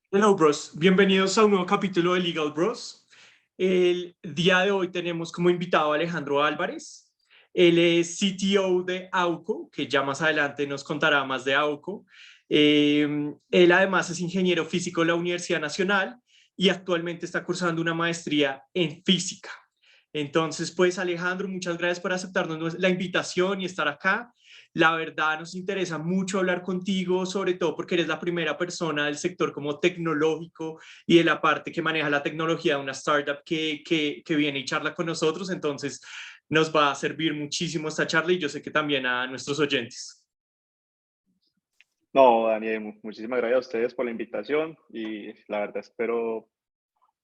Hello, bros. Bienvenidos a un nuevo capítulo de Legal Bros. El día de hoy tenemos como invitado a Alejandro Álvarez. Él es CTO de AUCO, que ya más adelante nos contará más de AUCO. Él además es ingeniero físico de la Universidad Nacional y actualmente está cursando una maestría en física. Entonces, pues Alejandro, muchas gracias por aceptarnos la invitación y estar acá. La verdad nos interesa mucho hablar contigo, sobre todo porque eres la primera persona del sector como tecnológico y de la parte que maneja la tecnología de una startup que viene y charla con nosotros. Entonces nos va a servir muchísimo esta charla y yo sé que también a nuestros oyentes. No, Daniel, muchísimas gracias a ustedes por la invitación y la verdad espero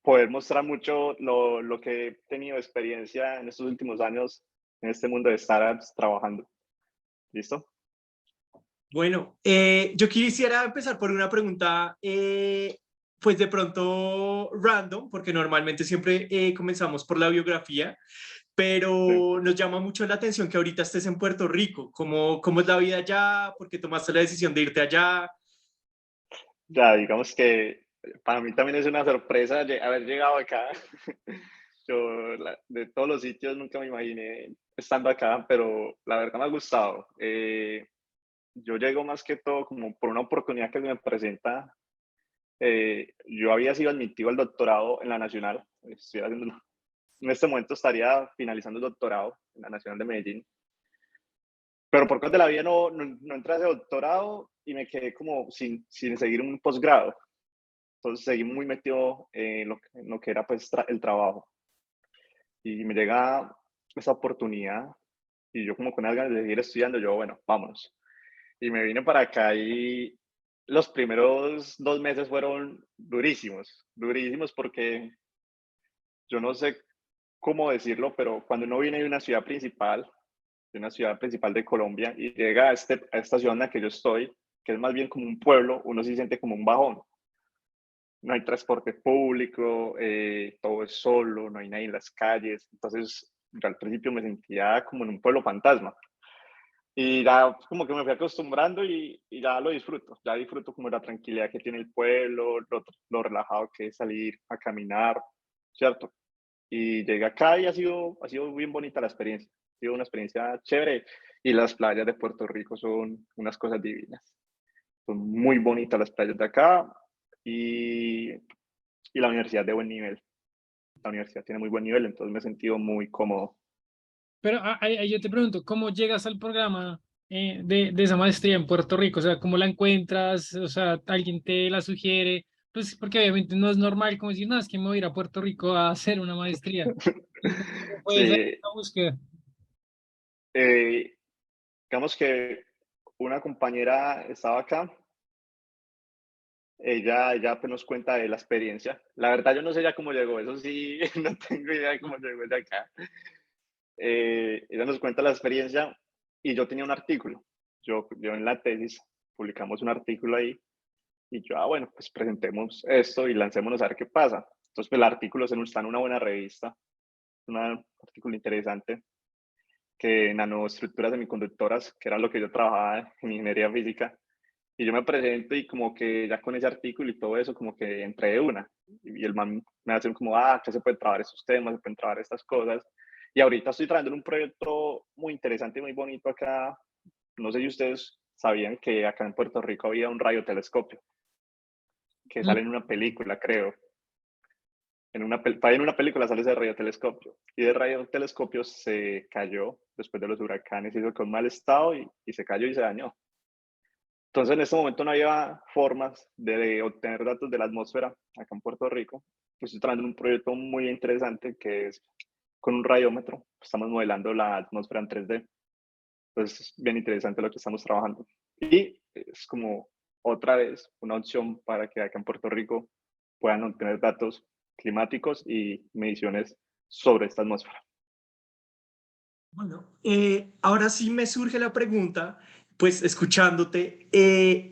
poder mostrar mucho lo que he tenido experiencia en estos últimos años en este mundo de startups trabajando. ¿Listo? Bueno, yo quisiera empezar por una pregunta, pues de pronto random, porque normalmente siempre comenzamos por la biografía, Sí. pero nos llama mucho la atención que ahorita estés en Puerto Rico. ¿Cómo es la vida allá? ¿Por qué tomaste la decisión de irte allá? Ya, digamos que para mí también es una sorpresa haber llegado acá. Yo de todos los sitios nunca me imaginé estando acá, pero la verdad me ha gustado. Yo llego más que todo como por una oportunidad que se me presenta. Yo había sido admitido al doctorado en la Nacional. Estoy haciendo, en este momento estaría finalizando el doctorado en la Nacional de Medellín. Pero por cosas de la vida no entré a ese doctorado y me quedé como sin seguir un posgrado. Entonces seguí muy metido en lo que era pues el trabajo. Y me llega esa oportunidad y yo como con ganas de seguir estudiando, yo bueno, vámonos. Y me vine para acá y los primeros 2 meses fueron durísimos, durísimos porque yo no sé cómo decirlo, pero cuando uno viene de una ciudad principal de Colombia, y llega a esta ciudad en la que yo estoy, que es más bien como un pueblo, uno se siente como un bajón. No hay transporte público, todo es solo, no hay nadie en las calles. Entonces, yo al principio me sentía como en un pueblo fantasma. Y ya como que me fui acostumbrando y ya lo disfruto. Ya disfruto como la tranquilidad que tiene el pueblo, lo relajado que es salir a caminar, ¿cierto? Y llegué acá y ha sido bien bonita la experiencia. Ha sido una experiencia chévere y las playas de Puerto Rico son unas cosas divinas. Son muy bonitas las playas de acá y, y la universidad de buen nivel. La universidad tiene muy buen nivel, entonces me he sentido muy cómodo. Pero ahí yo te pregunto, ¿cómo llegas al programa de esa maestría en Puerto Rico? O sea, ¿cómo la encuentras? O sea, ¿alguien te la sugiere? Pues porque obviamente no es normal como decir, no, es que me voy a ir a Puerto Rico a hacer una maestría. ¿Cómo fue esa Sí, búsqueda? eh, digamos que una compañera estaba acá. Ella pues nos cuenta de la experiencia. La verdad yo no sé ya cómo llegó, eso sí, no tengo idea de cómo llegó ella acá. Ella nos cuenta la experiencia y yo tenía un artículo. Yo en la tesis publicamos un artículo ahí y yo, bueno, pues presentemos esto y lancémonos a ver qué pasa. Entonces, pues el artículo está en una buena revista, un artículo interesante, que nanoestructuras semiconductoras, que era lo que yo trabajaba en ingeniería física. Y yo me presento y como que ya con ese artículo y todo eso, como que entré de una. Y el man me hace como, que se pueden trabajar estos temas, se pueden trabajar estas cosas. Y ahorita estoy trabajando en un proyecto muy interesante y muy bonito acá. No sé si ustedes sabían que acá en Puerto Rico había un radiotelescopio que Mm. sale en una película, creo. En una película sale ese radiotelescopio. Y el radiotelescopio se cayó después de los huracanes, hizo con mal estado y se cayó y se dañó. Entonces, en este momento no había formas de obtener datos de la atmósfera acá en Puerto Rico. Estoy trabajando en un proyecto muy interesante que es con un radiómetro. Estamos modelando la atmósfera en 3D. Entonces, es bien interesante lo que estamos trabajando. Y es como otra vez una opción para que acá en Puerto Rico puedan obtener datos climáticos y mediciones sobre esta atmósfera. Bueno, ahora sí me surge la pregunta, pues escuchándote,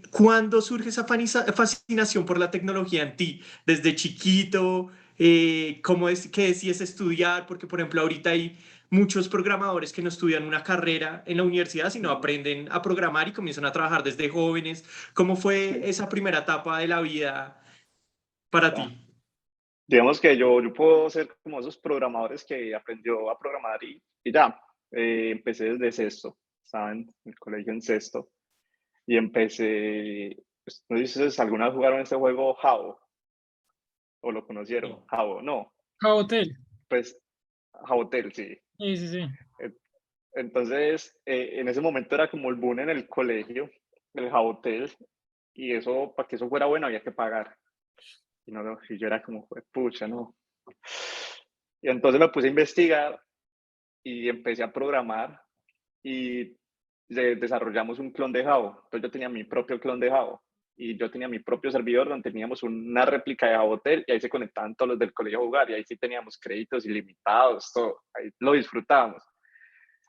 ¿cuándo surge esa fascinación por la tecnología en ti? ¿Desde chiquito? ¿Cómo es que decides estudiar? Porque, por ejemplo, ahorita hay muchos programadores que no estudian una carrera en la universidad, sino Ujú. aprenden a programar y comienzan a trabajar desde jóvenes. ¿Cómo fue Sí. esa primera etapa de la vida? para Ya. ti? Digamos que yo puedo ser como esos programadores que aprendió a programar y ya. Empecé desde sexto, estaba en el colegio en sexto y empecé, pues, no sé si ustedes alguna vez jugaron este juego Jabo o lo conocieron, No. Jabo, no, Mm. Hotel. pues Jabotel, sí. Sí, sí, sí. En- Entonces, en ese momento era como el boom en el colegio, el Jabotel, y eso, para que eso fuera bueno había que pagar. Y, no, y yo era como, pucha, no. Y entonces me puse a investigar y empecé a programar y desarrollamos un clon de Jabo. Entonces yo tenía mi propio clon de Jabo y yo tenía mi propio servidor donde teníamos una réplica de Jabotel y ahí se conectaban todos los del colegio a jugar y ahí sí teníamos créditos ilimitados, todo. Ahí lo disfrutábamos.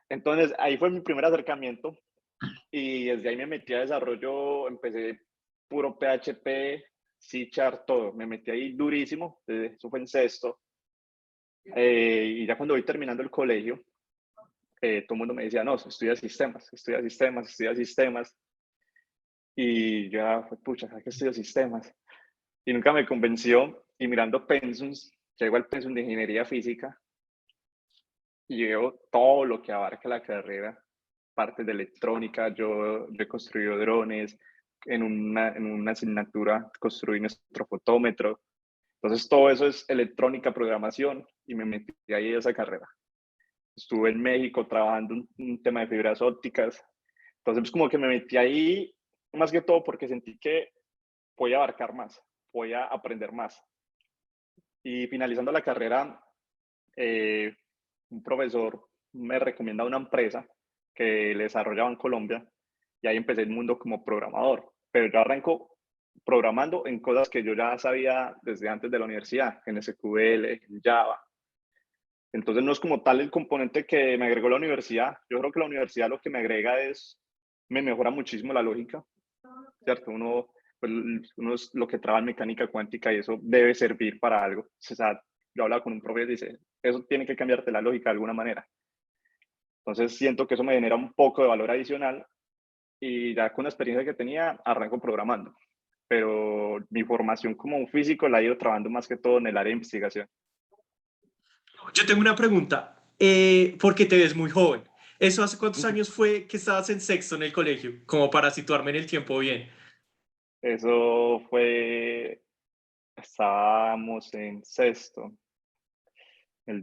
Entonces ahí fue mi primer acercamiento y desde ahí me metí a desarrollo, empecé puro PHP, C Sharp, todo. Me metí ahí durísimo, eso fue en sexto. Y ya cuando voy terminando el colegio, todo el mundo me decía, no, estudia sistemas, estudia sistemas, estudia sistemas. Y yo, pucha, ¿sabes qué estudio sistemas? Y nunca me convenció. Y mirando pensums, llego al pensum de ingeniería física y veo todo lo que abarca la carrera, partes de electrónica. Yo he construido drones, en una asignatura construí nuestro fotómetro. Entonces todo eso es electrónica, programación y me metí ahí a esa carrera. Estuve en México trabajando un tema de fibras ópticas. Entonces, pues como que me metí ahí más que todo porque sentí que voy a abarcar más, voy a aprender más. Y finalizando la carrera, eh, un profesor me recomienda una empresa que le desarrollaba en Colombia y ahí empecé el mundo como programador. Pero yo arranco programando en cosas que yo ya sabía desde antes de la universidad, en SQL, en Java. Entonces no es como tal el componente que me agregó la universidad. Yo creo que la universidad lo que me agrega me mejora muchísimo la lógica, ¿cierto? Pues, uno es lo que trabaja en mecánica cuántica y eso debe servir para algo. O sea, yo hablaba con un profesor y dice, eso tiene que cambiarte la lógica de alguna manera. Entonces siento que eso me genera un poco de valor adicional y ya con la experiencia que tenía, arranco programando. Pero mi formación como un físico la he ido trabajando más que todo en el área de investigación. Yo tengo una pregunta, porque te ves muy joven. ¿Eso hace cuántos años fue que estabas en sexto en el colegio? Como para situarme en el tiempo bien. Eso fue, estábamos en sexto, el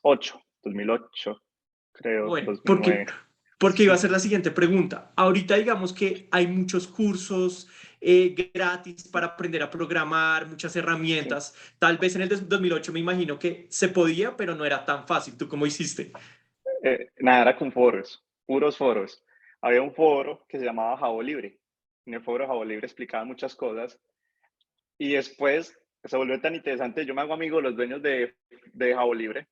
2008, creo, Bueno, 2009. porque iba a ser la siguiente pregunta. Ahorita digamos que hay muchos cursos gratis para aprender a programar, muchas Sí. herramientas. Tal vez en el 2008 me imagino que se podía, pero no era tan fácil. ¿Tú cómo hiciste? Nada, era con foros, puros foros. Había un foro que se llamaba Jabo Libre. En el foro de Jabo Libre explicaban muchas cosas y después se volvió tan interesante. Yo me hago amigo de los dueños de Jabo Libre.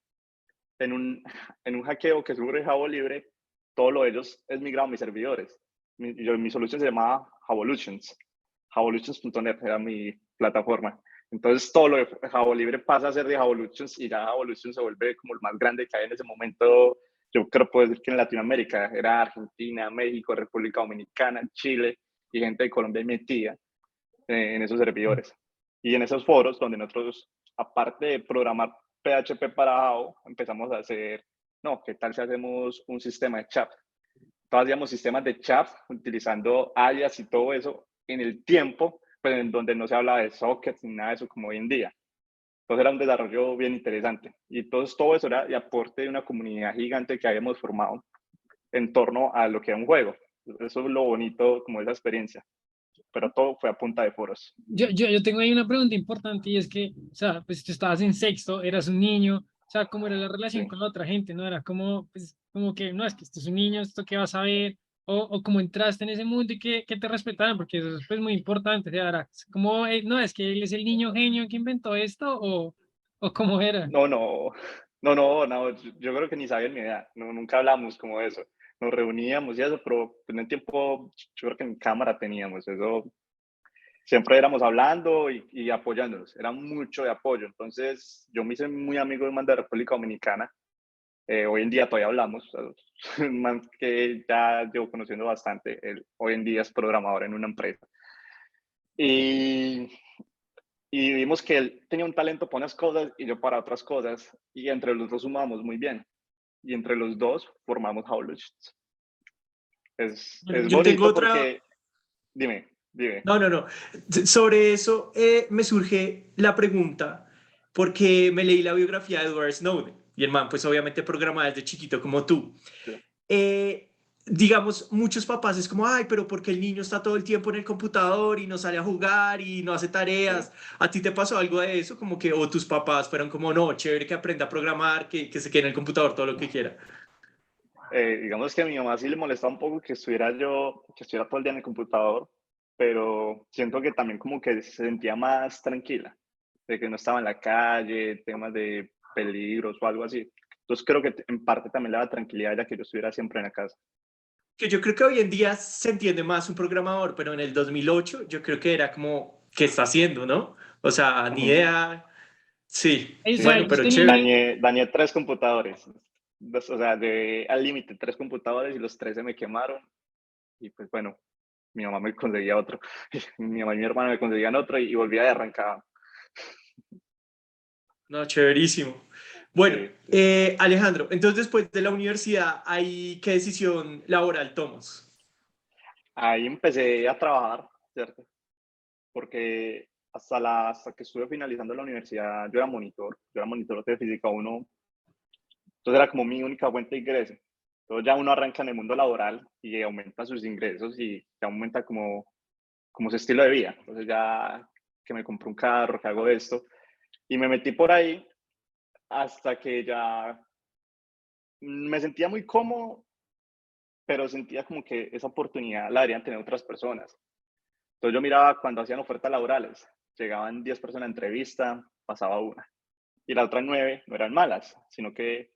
En un, en un hackeo que sobre Jabo Libre, todo lo de ellos es migrado a mis servidores. Mi solución se llamaba Javolutions. Javolutions.net era mi plataforma. Entonces todo lo de Jabo Libre pasa a ser de Javolutions y ya Javolutions se vuelve como el más grande que hay en ese momento. Yo creo que puedo decir que en Latinoamérica era Argentina, México, República Dominicana, Chile y gente de Colombia metida en esos servidores. Y en esos foros donde nosotros, aparte de programar PHP para Java, empezamos a hacer, no, ¿qué tal si hacemos un sistema de chat? Todos hacíamos sistemas de chat utilizando alias y todo eso en el tiempo, pues en donde no se hablaba de sockets ni nada de eso como hoy en día. Entonces era un desarrollo bien interesante. Y entonces todo eso era de aporte de una comunidad gigante que habíamos formado en torno a lo que era un juego. Eso es lo bonito como esa experiencia. Pero todo fue a punta de foros. Yo tengo ahí una pregunta importante y es que, o sea, pues tú estabas en sexto, eras un niño, o sea, ¿cómo era la relación Sí. con la otra gente? ¿No? Era como, pues, como que, no, es que esto es un niño, esto qué vas a ver, o cómo entraste en ese mundo y que te respetaban, porque eso es pues, muy importante, o sea, era como, no, es que él es el niño genio que inventó esto, o cómo era. No, no, no, yo creo que ni sabían mi edad, no, nunca hablamos como de eso. Nos reuníamos y eso, pero en el tiempo yo creo que en cámara teníamos eso, siempre éramos hablando y apoyándonos, era mucho de apoyo. Entonces yo me hice muy amigo de un man de República Dominicana, hoy en día todavía hablamos, un man que ya llevo conociendo bastante, él hoy en día es programador en una empresa. Y, y vimos que él tenía un talento para unas cosas y yo para otras cosas, y entre los dos sumamos muy bien, y entre los dos formamos Howlers. Bueno, Es yo tengo bonito otra, porque, dime. no. Sobre eso me surge la pregunta, porque me leí la biografía de Edward Snowden y el man, pues obviamente programa desde chiquito como tú. Eh, digamos, muchos papás es como, ay, pero porque el niño está todo el tiempo en el computador y no sale a jugar y no hace Sí. tareas. ¿A ti te pasó algo de eso? Como que, o tus papás fueron como, no, chévere que aprenda a programar, que se quede en el computador todo lo que quiera. Digamos que a mi mamá sí le molestaba un poco que que estuviera todo el día en el computador, pero siento que también como que se sentía más tranquila, de que no estaba en la calle, temas de peligros o algo así. Entonces creo que en parte también le daba tranquilidad ya que yo estuviera siempre en la casa. Que yo creo que hoy en día se entiende más un programador, pero en el 2008 yo creo que era como, ¿qué está haciendo, no? O sea, ni Ujú. idea. Sí, O sea, bueno, ellos pero tenían chévere. Dañé 3 computadores. O sea, al límite 3 computadores y los 3 se me quemaron. Y pues bueno, mi mamá me conseguía otro. Mi mamá y mi hermano me conseguían otro y volvía de arrancada. No, chéverísimo. Bueno, Sí, sí. Alejandro, entonces después de la universidad, ¿ahí qué decisión laboral tomas? Ahí empecé a trabajar, ¿cierto? Porque hasta que estuve finalizando la universidad, yo era monitor de física 1, entonces era como mi única fuente de ingreso. Entonces ya uno arranca en el mundo laboral y aumenta sus ingresos y ya aumenta como su estilo de vida. Entonces ya que me compré un carro, que hago esto, y me metí por ahí hasta que ya me sentía muy cómodo, pero sentía como que esa oportunidad la deberían tener otras personas. Entonces yo miraba cuando hacían ofertas laborales, llegaban 10 personas a entrevista, pasaba una. Y las otras 9 no eran malas, sino que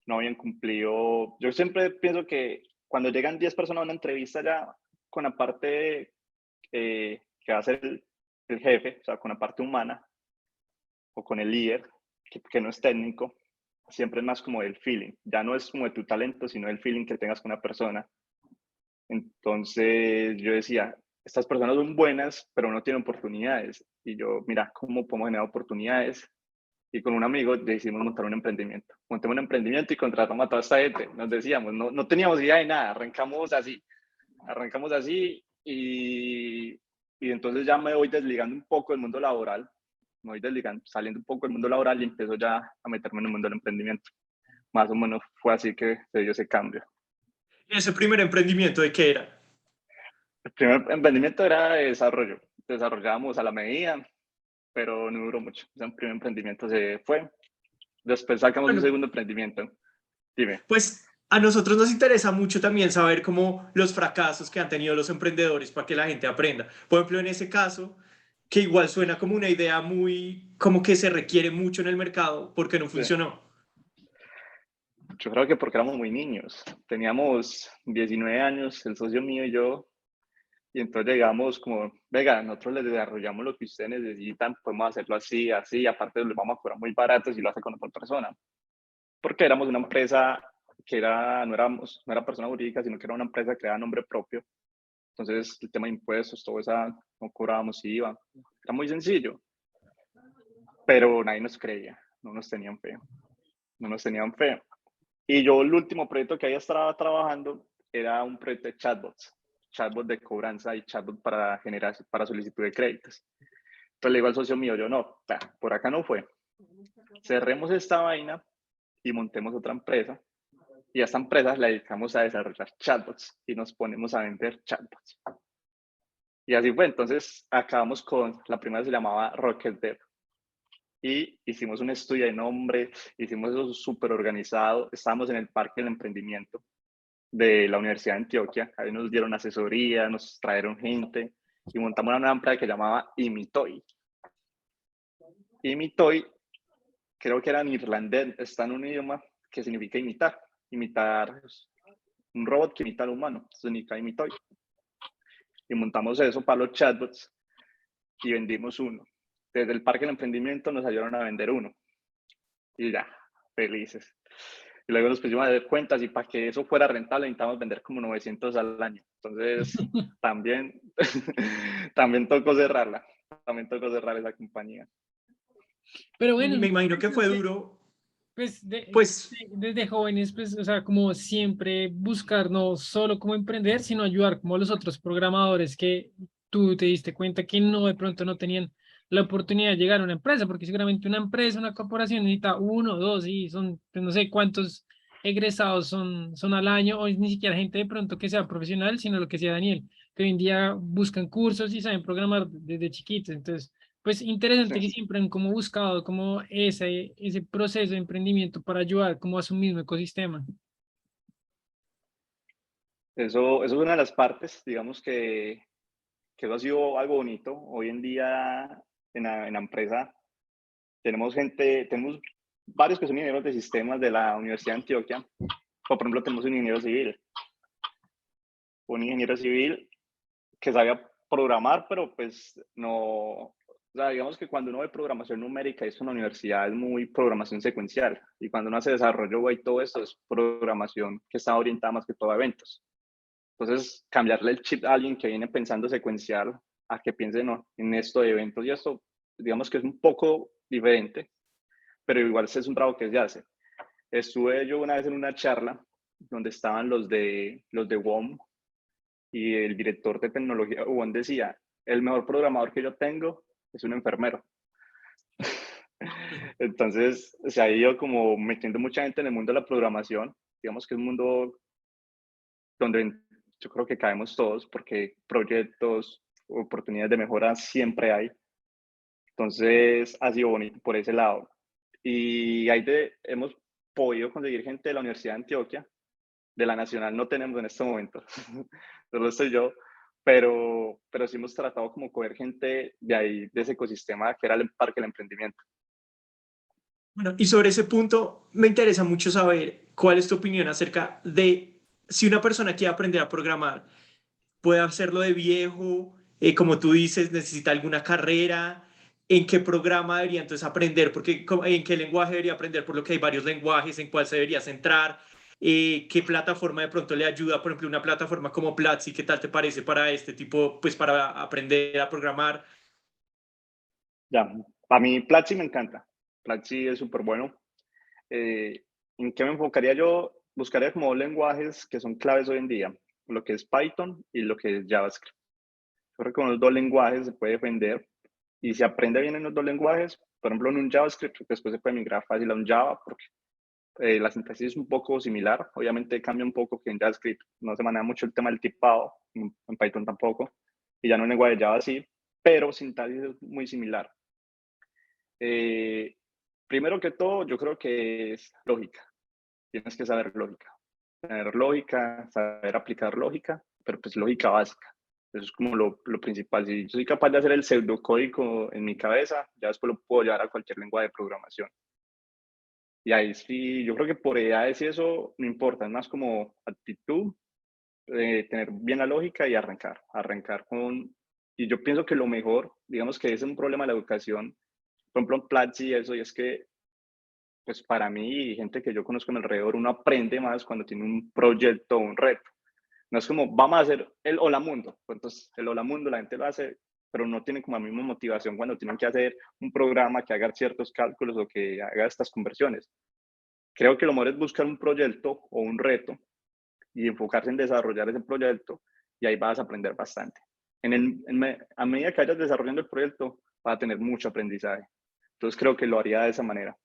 no habían cumplido. Yo siempre pienso que cuando llegan 10 personas a una entrevista ya con la parte que va a ser el jefe, o sea, con la parte humana o con el líder, que no es técnico, siempre es más como el feeling. Ya no es como de tu talento, sino el feeling que tengas con una persona. Entonces yo decía, estas personas son buenas, pero no tienen oportunidades. Y yo, mira, ¿cómo podemos generar oportunidades? Y con un amigo decidimos montar un emprendimiento. Montemos un emprendimiento y contratamos a toda esta gente. Nos decíamos, no teníamos idea de nada, arrancamos así y entonces ya me voy desligando un poco del mundo laboral, me voy desligando, saliendo un poco del mundo laboral y empiezo ya a meterme en el mundo del emprendimiento. Más o menos fue así que se dio ese cambio. ¿Y ese primer emprendimiento de qué era? El primer emprendimiento era de desarrollo. Desarrollábamos a la medida, pero no duró mucho. Ese primer emprendimiento se fue. Después sacamos un Bueno, segundo emprendimiento. Dime. pues a nosotros nos interesa mucho también saber cómo los fracasos que han tenido los emprendedores para que la gente aprenda. Por ejemplo, en ese caso, que igual suena como una idea muy, como que se requiere mucho en el mercado, porque no Sí. funcionó. Yo creo que porque éramos muy niños. Teníamos 19 años, el socio mío y yo, y entonces llegamos como, venga, nosotros les desarrollamos lo que ustedes necesitan, podemos hacerlo así, así, aparte les vamos a cobrar muy barato si lo hace con otra persona. Porque éramos una empresa que no era persona jurídica, sino que era una empresa creada a nombre propio. Entonces, el tema de impuestos, todo eso, no cobrábamos IVA. Era muy sencillo, pero nadie nos creía, no nos tenían fe, no nos tenían fe. Y yo el último proyecto que ahí estaba trabajando era un proyecto de chatbots, chatbot de cobranza y chatbot para generar, para solicitud de créditos. Entonces le digo al socio mío, yo no, por acá no fue. Cerremos esta vaina y montemos otra empresa. Y a esta empresa la dedicamos a desarrollar chatbots y nos ponemos a vender chatbots. Y así fue. Entonces acabamos con, la primera se llamaba Rocket Dev. Y hicimos un estudio de nombre, hicimos eso súper organizado. Estábamos en el Parque del Emprendimiento de la Universidad de Antioquia. Ahí nos dieron asesoría, nos trajeron gente y montamos una nueva empresa que llamaba Imitoy. Imitoy, creo que era en irlandés, está en un idioma que significa imitar. Imitar un robot que imita al humano. Entonces significa Imitoy. Y montamos eso para los chatbots y vendimos uno. Desde el Parque del Emprendimiento nos ayudaron a vender uno. Y ya, felices. Y luego nos pusimos a dar cuentas y para que eso fuera rentable necesitábamos vender como 900 al año. Entonces, también también tocó cerrarla, también tocó cerrar esa compañía. Pero Y bueno, me imagino que fue duro, pues pues, desde jóvenes, pues, o sea, como siempre buscar no solo como emprender, sino ayudar como a los otros programadores que tú te diste cuenta que no, de pronto no tenían la oportunidad de llegar a una empresa, porque seguramente una empresa, una corporación necesita uno, dos, y son, pues, no sé cuántos egresados son al año, o ni siquiera gente de pronto que sea profesional, sino lo que sea Daniel, que hoy en día buscan cursos y saben programar desde chiquitos. Entonces, pues interesante que Sí. siempre han como buscado como ese proceso de emprendimiento para ayudar como a su mismo ecosistema. Eso es una de las partes, digamos que eso ha sido algo bonito. Hoy en día en la empresa tenemos varios que son ingenieros de sistemas de la Universidad de Antioquia, o por ejemplo tenemos un ingeniero civil que sabía programar, pero pues no, o sea, digamos que cuando uno ve programación numérica, eso en la universidad es muy programación secuencial, y cuando uno hace desarrollo web y todo esto es programación que está orientada más que todo a eventos. Entonces, cambiarle el chip a alguien que viene pensando secuencial a que piense no, en esto de eventos y esto, digamos que es un poco diferente, pero igual es un trabajo que se hace. Estuve yo una vez en una charla donde estaban los de WOM, y el director de tecnología WOM decía, el mejor programador que yo tengo es un enfermero. Entonces, se ha ido como metiendo mucha gente en el mundo de la programación. Digamos que es un mundo donde yo creo que caemos todos porque proyectos, oportunidades de mejora siempre hay. Entonces, ha sido bonito por ese lado. Y hemos podido conseguir gente de la Universidad de Antioquia. De la Nacional no tenemos en este momento, solo estoy yo, pero sí hemos tratado como coger gente de ahí, de ese ecosistema que era el Parque del Emprendimiento. bueno, y sobre ese punto me interesa mucho saber cuál es tu opinión acerca de si una persona quiere aprender a programar, puede hacerlo de viejo, como tú dices, necesita alguna carrera, en qué programa debería entonces aprender, porque en qué lenguaje debería aprender, por lo que hay varios lenguajes, en cuál se debería centrar, qué plataforma de pronto le ayuda, por ejemplo, una plataforma como Platzi, ¿qué tal te parece para este tipo, pues para aprender a programar? Ya, a mí Platzi me encanta, Platzi es súper bueno. Eh, ¿En qué me enfocaría yo? Buscaría como dos lenguajes que son claves hoy en día, lo que es Python y lo que es JavaScript. Yo creo que con los dos lenguajes se puede defender, y si aprende bien en los dos lenguajes, por ejemplo en un JavaScript, después se puede migrar fácil a un Java, porque la sintaxis es un poco similar. Obviamente cambia un poco que en JavaScript no se maneja mucho el tema del tipado, en Python tampoco, y ya no en el lenguaje de Java sí, pero sintaxis es muy similar. Eh, Primero que todo, yo creo que es lógica. Tienes que saber lógica. Tener lógica, saber aplicar lógica, pero pues lógica básica. Eso es como lo principal. Si yo soy capaz de hacer el pseudocódigo en mi cabeza, ya después lo puedo llevar a cualquier lenguaje de programación. Y ahí sí, yo creo que por edades y eso no importa, es más como actitud, tener bien la lógica y arrancar con... Y yo pienso que lo mejor, digamos que ese es un problema de la educación, por ejemplo en Platzi y eso, y es que pues para mí y gente que yo conozco en alrededor, uno aprende más cuando tiene un proyecto o un reto. No es como, vamos a hacer el Hola Mundo. Pues entonces, el Hola Mundo la gente lo hace, pero no tiene como la misma motivación cuando tienen que hacer un programa que haga ciertos cálculos o que haga estas conversiones. Creo que lo mejor es buscar un proyecto o un reto y enfocarse en desarrollar ese proyecto, y ahí vas a aprender bastante. A medida que vayas desarrollando el proyecto, vas a tener mucho aprendizaje. Entonces creo que lo haría de esa manera.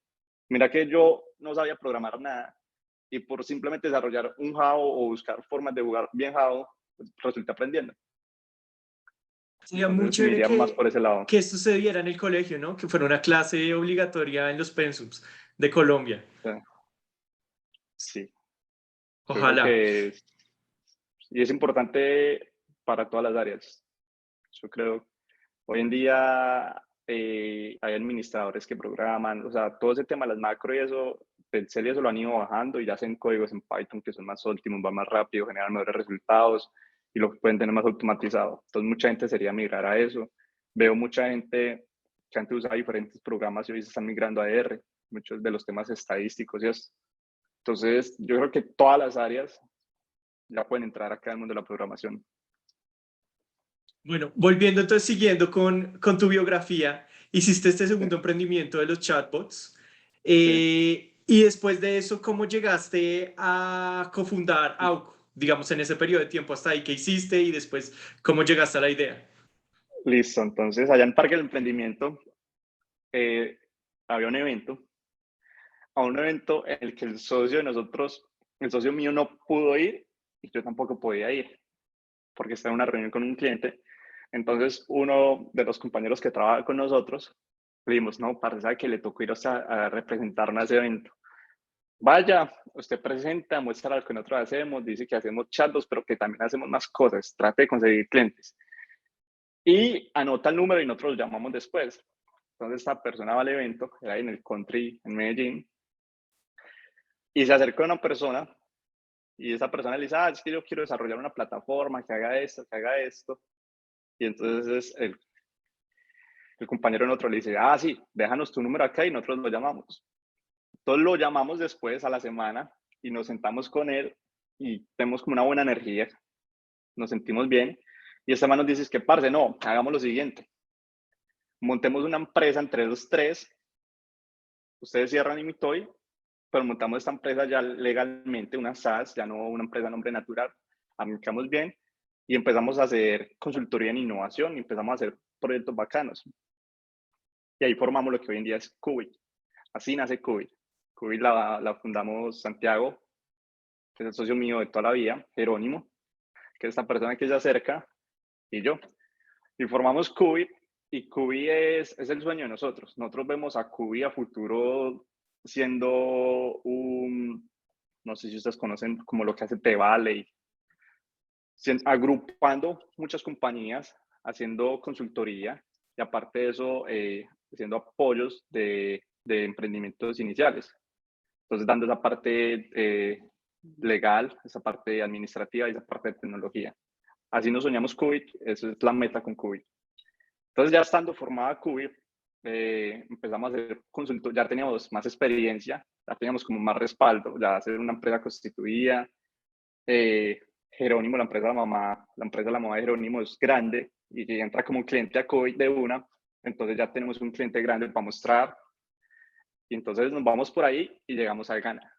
Mira que yo no sabía programar nada, y por simplemente desarrollar un Java o buscar formas de jugar bien Java, pues resulté aprendiendo. Sería muy Entonces me chévere iría más por ese lado. que esto se diera en el colegio, ¿no? Que fuera una clase obligatoria en los pensums de Colombia. Sí, yo creo Ojalá. que y es importante para todas las áreas. Yo creo, hoy en día hay administradores que programan, o sea, todo ese tema de las macro y eso, Excel y eso lo han ido bajando, y ya hacen códigos en Python que son más óptimos, van más rápido, generan mejores resultados y lo pueden tener más automatizado. Entonces mucha gente sería migrar a eso. Veo mucha gente que antes usaba diferentes programas y hoy se están migrando a R, muchos de los temas estadísticos y eso. Entonces yo creo que todas las áreas ya pueden entrar acá en el mundo de la programación. Bueno, volviendo entonces, siguiendo con tu biografía, hiciste este segundo emprendimiento de los chatbots. Sí, Y después de eso, ¿cómo llegaste a cofundar Auco? Digamos, en ese periodo de tiempo hasta ahí, ¿qué hiciste? Y después, ¿cómo llegaste a la idea? listo. Entonces, allá en Parque del Emprendimiento eh, había un evento, a un evento en el que el socio de nosotros, el socio mío no pudo ir y yo tampoco podía ir porque estaba en una reunión con un cliente. Entonces, uno de los compañeros que trabaja con nosotros, le dijimos, no, parece que le tocó ir a representarnos a ese evento. Vaya, usted presenta, muestra lo que nosotros hacemos, dice que hacemos chatbots, pero que también hacemos más cosas, trate de conseguir clientes. Y anota el número y nosotros lo llamamos después. Entonces esta persona va al evento, era en el country, en Medellín, y se acercó a una persona y esa persona le dice, es que yo quiero desarrollar una plataforma que haga esto, que haga esto. Y entonces el compañero en otro le dice, sí, déjanos tu número acá y nosotros lo llamamos. Entonces lo llamamos después a la semana y nos sentamos con él y tenemos como una buena energía, nos sentimos bien. Y esta mano nos dice, que parce, no, hagamos lo siguiente. Montemos una empresa entre los tres, ustedes cierran Imitoy, pero montamos esta empresa ya legalmente, una SaaS, ya no una empresa a nombre natural, aplicamos bien y empezamos a hacer consultoría en innovación y empezamos a hacer proyectos bacanos. Y ahí formamos lo que hoy en día es Qubit. Así nace Qubit. Qubit la fundamos Santiago, que es el socio mío de toda la vida, Jerónimo, que es esta persona que se acerca, y yo. Y formamos Qubit, y Qubit es el sueño de nosotros. Nosotros vemos a Qubit a futuro siendo no sé si ustedes conocen como lo que hace T-Valley, agrupando muchas compañías, haciendo consultoría y aparte de eso, haciendo apoyos de emprendimientos iniciales. Entonces, dando esa parte legal, esa parte administrativa y esa parte de tecnología. Así nos soñamos Qubit, esa es la meta con Qubit. Entonces, ya estando formada Qubit, empezamos a hacer consultoría, ya teníamos más experiencia, ya teníamos como más respaldo, ya hacer una empresa constituida. Jerónimo, la empresa de la mamá de Jerónimo es grande y entra como un cliente a Qubit de una, entonces ya tenemos un cliente grande para mostrar y entonces nos vamos por ahí y llegamos a Ghana.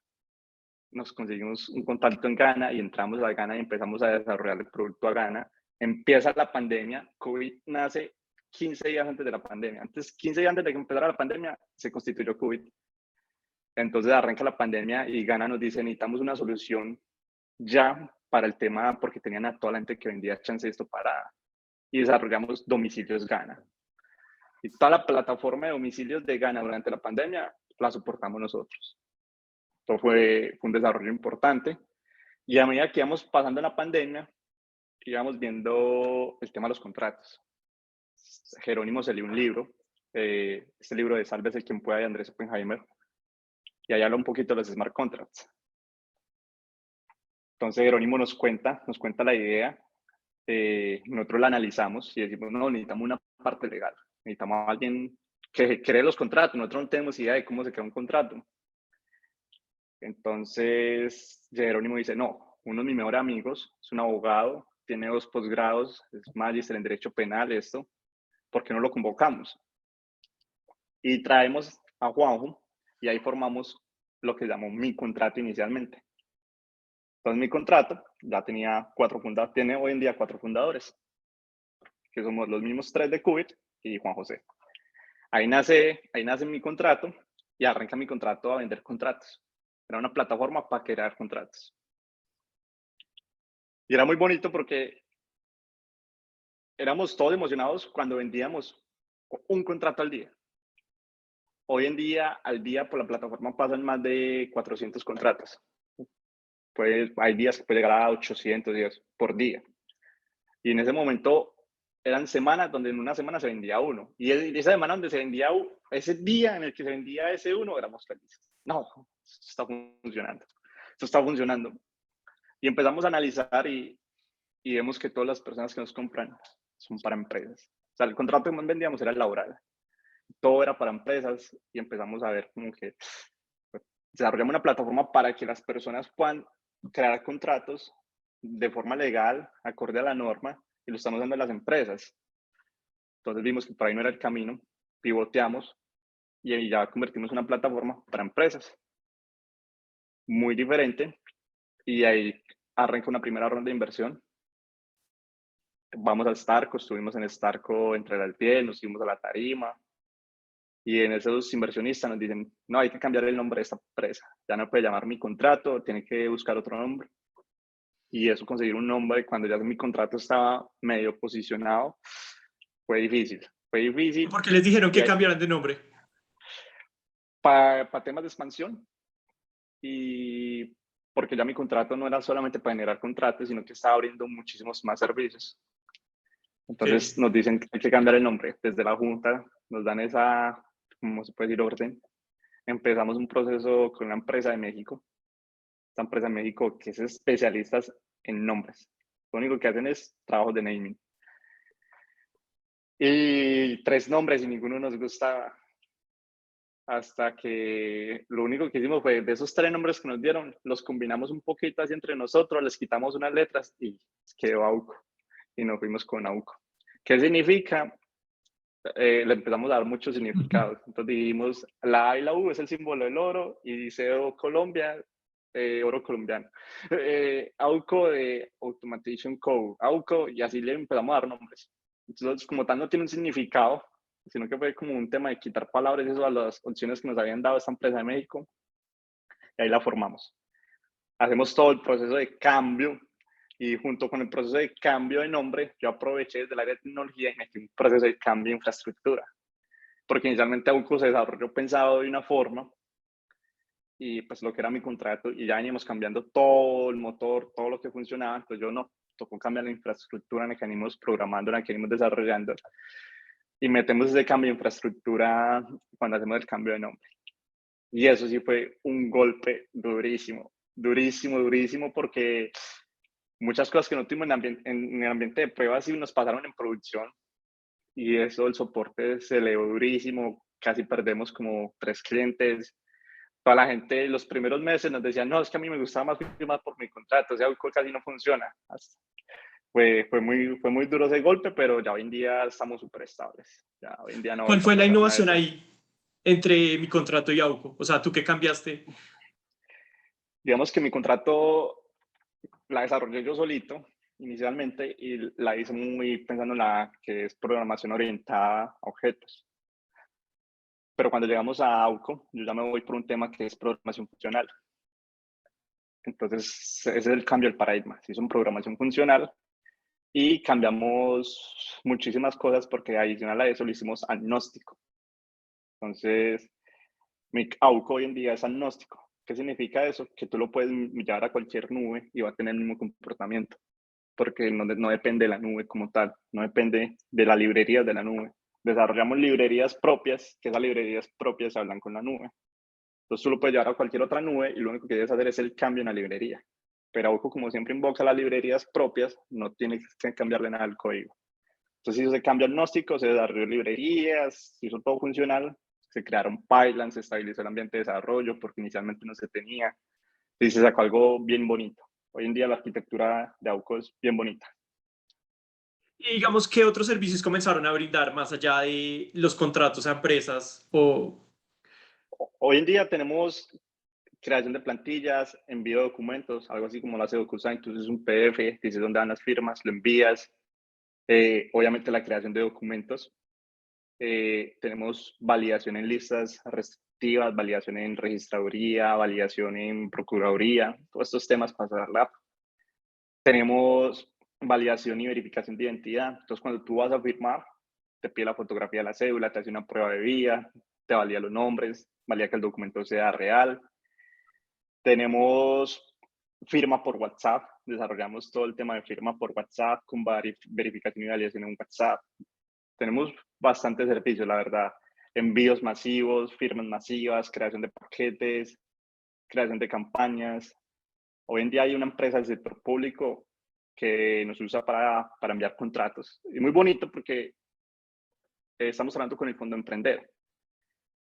Nos conseguimos un contacto en Ghana y entramos a Ghana y empezamos a desarrollar el producto a Ghana. Empieza la pandemia, Qubit nace 15 días antes de la pandemia. Antes, 15 días antes de que empezara la pandemia, se constituyó Qubit. Entonces arranca la pandemia y Ghana nos dice, necesitamos una solución ya para el tema, porque tenían a toda la gente que vendía chance esto parada. Y desarrollamos Domicilios Ghana. Y toda la plataforma de domicilios de Ghana durante la pandemia la soportamos nosotros. Esto fue un desarrollo importante. Y a medida que íbamos pasando la pandemia, íbamos viendo el tema de los contratos. Jerónimo se leyó un libro, este libro de Sálvese quien pueda de Andrés Oppenheimer, y ahí habla un poquito de los smart contracts. Entonces Jerónimo nos cuenta la idea, nosotros la analizamos y decimos, no, necesitamos una parte legal, necesitamos a alguien que cree los contratos, nosotros no tenemos idea de cómo se crea un contrato. Entonces Jerónimo dice, no, uno de mis mejores amigos es un abogado, tiene 2 posgrados, es magíster en Derecho Penal, esto, ¿por qué no lo convocamos? Y traemos a Juanjo y ahí formamos lo que llamó Mi Contrato inicialmente. Entonces mi contrato ya tenía 4 fundadores, tiene hoy en día 4 fundadores, que somos los mismos 3 de Qubit y Juan José. Ahí nace mi contrato y arranca mi contrato a vender contratos. Era una plataforma para crear contratos. Y era muy bonito porque éramos todos emocionados cuando vendíamos un contrato al día. Hoy en día, al día por la plataforma pasan más de 400 contratos. Pues hay días que puede llegar a 800 días por día. Y en ese momento eran semanas donde en una semana se vendía uno. Y esa semana donde se vendía uno, ese día en el que se vendía ese uno, éramos felices. No, esto está funcionando. Esto está funcionando. Y empezamos a analizar y vemos que todas las personas que nos compran son para empresas. O sea, el contrato que más vendíamos era el laboral. Todo era para empresas y empezamos a ver como que desarrollamos una plataforma para que las personas puedan crear contratos de forma legal, acorde a la norma, y lo estamos dando a las empresas. Entonces vimos que por ahí no era el camino, pivoteamos y ahí ya convertimos una plataforma para empresas muy diferente y ahí arranca una primera ronda de inversión. Vamos al Starco, estuvimos en Starco entre el pie, nos fuimos a la tarima y en esos inversionistas nos dicen, no, hay que cambiar el nombre de esta empresa, ya no puede llamar Mi Contrato, tiene que buscar otro nombre. Y eso, conseguir un nombre cuando ya mi contrato estaba medio posicionado, fue difícil. Fue difícil Porque les dijeron y que cambiaran de nombre. para temas de expansión y porque ya mi contrato no era solamente para generar contratos, sino que estaba abriendo muchísimos más servicios. Entonces Sí. nos dicen que hay que cambiar el nombre. Desde la Junta nos dan esa, ¿cómo se puede decir? Orden. Empezamos un proceso con una empresa de México. Esta empresa de México que es especialista en nombres. Lo único que hacen es trabajo de naming. Y 3 nombres y ninguno nos gustaba. Hasta que lo único que hicimos fue, de esos 3 nombres que nos dieron, los combinamos un poquito así entre nosotros, les quitamos unas letras y quedó AUCO. Y nos fuimos con AUCO. ¿Qué significa? Le empezamos a dar muchos significados. Entonces dijimos, la A y la U es el símbolo del oro y dice Colombia, oro colombiano. AUCO de Automation Code, AUCO, y así le empezamos a dar nombres. Entonces, como tal, no tiene un significado, sino que fue como un tema de quitar palabras y eso a las opciones que nos habían dado esta empresa de México, y ahí la formamos. Hacemos todo el proceso de cambio y junto con el proceso de cambio de nombre, yo aproveché desde el área de tecnología y metí un proceso de cambio de infraestructura. Porque inicialmente AUCO se desarrolló pensado de una forma y pues lo que era mi contrato y ya veníamos cambiando todo el motor, todo lo que funcionaba, entonces yo no, tocó cambiar la infraestructura en la que venimos programando, en la que venimos desarrollando y metemos ese cambio de infraestructura cuando hacemos el cambio de nombre. Y eso sí fue un golpe durísimo, durísimo, durísimo porque muchas cosas que no tuvimos en el ambiente de pruebas sí nos pasaron en producción y eso, el soporte se elevó durísimo, casi perdemos como 3 clientes. Toda la gente, los primeros meses nos decían, no, es que a mí me gustaba más firmar por mi contrato, o sea, casi no funciona. Fue muy duro ese golpe, pero ya hoy en día estamos súper estables. Ya hoy en día no ¿Cuál vuelve a fue la pasar nada de innovación eso. ahí entre Mi Contrato y AUCO? O sea, ¿tú qué cambiaste? Digamos que mi contrato la desarrollé yo solito inicialmente y la hice muy pensando en la que es programación orientada a objetos. Pero cuando llegamos a AUCO, yo ya me voy por un tema que es programación funcional. Entonces, ese es el cambio del paradigma. Si es una programación funcional y cambiamos muchísimas cosas porque adicional a eso lo hicimos agnóstico. Entonces, mi AUCO hoy en día es agnóstico. ¿Qué significa eso? Que tú lo puedes llevar a cualquier nube y va a tener el mismo comportamiento, porque no depende de la nube como tal, no depende de la librería de la nube. Desarrollamos librerías propias, que esas librerías propias hablan con la nube. Entonces tú lo puedes llevar a cualquier otra nube y lo único que debes hacer es el cambio en la librería. Pero AUCO, como siempre invoca las librerías propias, no tiene que cambiarle nada al código. Entonces hizo ese cambio agnóstico, se desarrolló librerías, se hizo todo funcional, se crearon pipelines, se estabilizó el ambiente de desarrollo porque inicialmente no se tenía y se sacó algo bien bonito. Hoy en día la arquitectura de AUCO es bien bonita. Y digamos, ¿qué otros servicios comenzaron a brindar más allá de los contratos a empresas? O Hoy en día tenemos creación de plantillas, envío de documentos, algo así como lo hace DocuSign. Entonces es un PDF, dices dónde van las firmas, lo envías. Obviamente la creación de documentos. Tenemos validación en listas restrictivas, validación en registraduría, validación en procuraduría, todos estos temas para darla. Tenemos validación y verificación de identidad. Entonces, cuando tú vas a firmar, te pide la fotografía de la cédula, te hace una prueba de vía, te valida los nombres, valida que el documento sea real. Tenemos firma por WhatsApp, desarrollamos todo el tema de firma por WhatsApp con verificación y validación en WhatsApp. Tenemos bastantes servicios, la verdad. Envíos masivos, firmas masivas, creación de paquetes, creación de campañas. Hoy en día hay una empresa del sector público que nos usa para enviar contratos. Y muy bonito porque estamos hablando con el Fondo Emprender.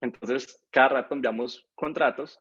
Entonces, cada rato enviamos contratos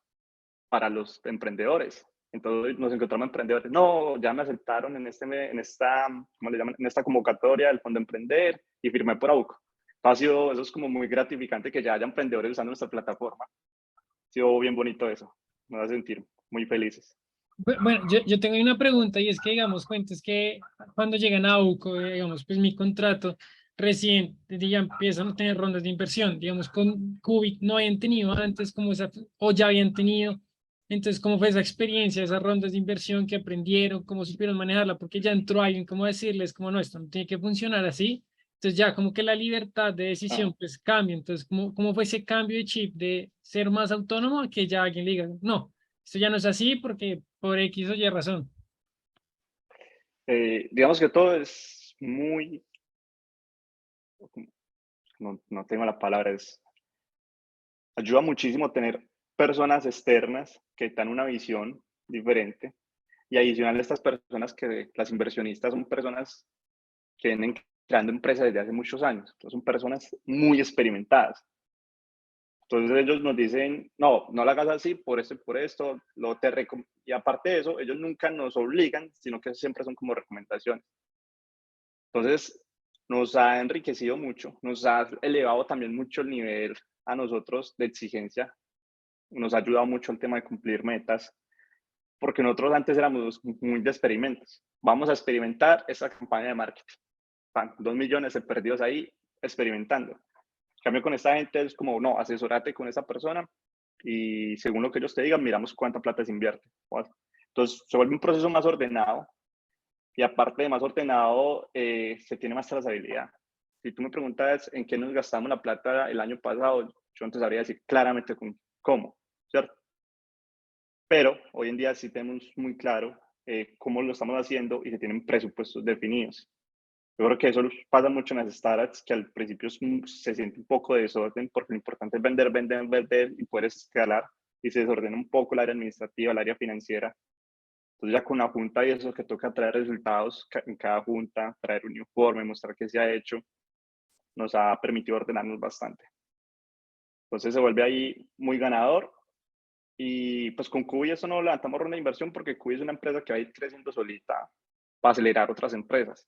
para los emprendedores. Entonces nos encontramos emprendedores, no, ya me aceptaron en esta, ¿cómo le llaman? En esta convocatoria del Fondo Emprender y firmé por AUCO. Eso es como muy gratificante que ya haya emprendedores usando nuestra plataforma. Ha sido bien bonito eso, nos hace sentir muy felices. Bueno, yo tengo una pregunta y es que, digamos, cuentas que cuando llegan a UCO, digamos, pues mi contrato recién, ya empiezan a tener rondas de inversión, digamos, con Cubic no habían tenido antes como esa, o ya habían tenido, entonces, ¿cómo fue esa experiencia, esas rondas de inversión que aprendieron, cómo supieron manejarla? Porque ya entró alguien, ¿cómo decirles, como no, esto no tiene que funcionar así? Entonces ya como que la libertad de Ah, decisión pues cambia, entonces, ¿cómo fue ese cambio de chip de ser más autónomo a que ya alguien le diga, no? Esto ya no es así porque por X o Y razón. digamos que todo es muy, no tengo la palabra, ayuda muchísimo tener personas externas que dan una visión diferente y adicional a estas personas que las inversionistas son personas que vienen creando empresas desde hace muchos años, entonces son personas muy experimentadas. Entonces ellos nos dicen, no, no la hagas así, por esto y por esto, y aparte de eso, ellos nunca nos obligan, sino que siempre son como recomendaciones. Entonces, nos ha enriquecido mucho, nos ha elevado también mucho el nivel a nosotros de exigencia, nos ha ayudado mucho el tema de cumplir metas, porque nosotros antes éramos muy de experimentos. Vamos a experimentar esa campaña de marketing. 2 millones de perdidos ahí experimentando. En cambio, con esta gente es como, no, asesórate con esa persona y según lo que ellos te digan, miramos cuánta plata se invierte. Entonces, se vuelve un proceso más ordenado y aparte de más ordenado, se tiene más trazabilidad. Si tú me preguntas en qué nos gastamos la plata el año pasado, yo no te sabría decir claramente cómo, ¿cierto? Pero hoy en día sí tenemos muy claro cómo lo estamos haciendo y se tienen presupuestos definidos. Yo creo que eso pasa mucho en las startups, que al principio se siente un poco de desorden, porque lo importante es vender, vender, vender y poder escalar, y se desordena un poco el área administrativa, el área financiera. Entonces ya con la junta y eso que toca traer resultados en cada junta, traer un informe, mostrar qué se ha hecho, nos ha permitido ordenarnos bastante. Entonces se vuelve ahí muy ganador. Y pues con Cubi eso no levantamos ronda de inversión porque Cubi es una empresa que va a ir creciendo solita para acelerar otras empresas.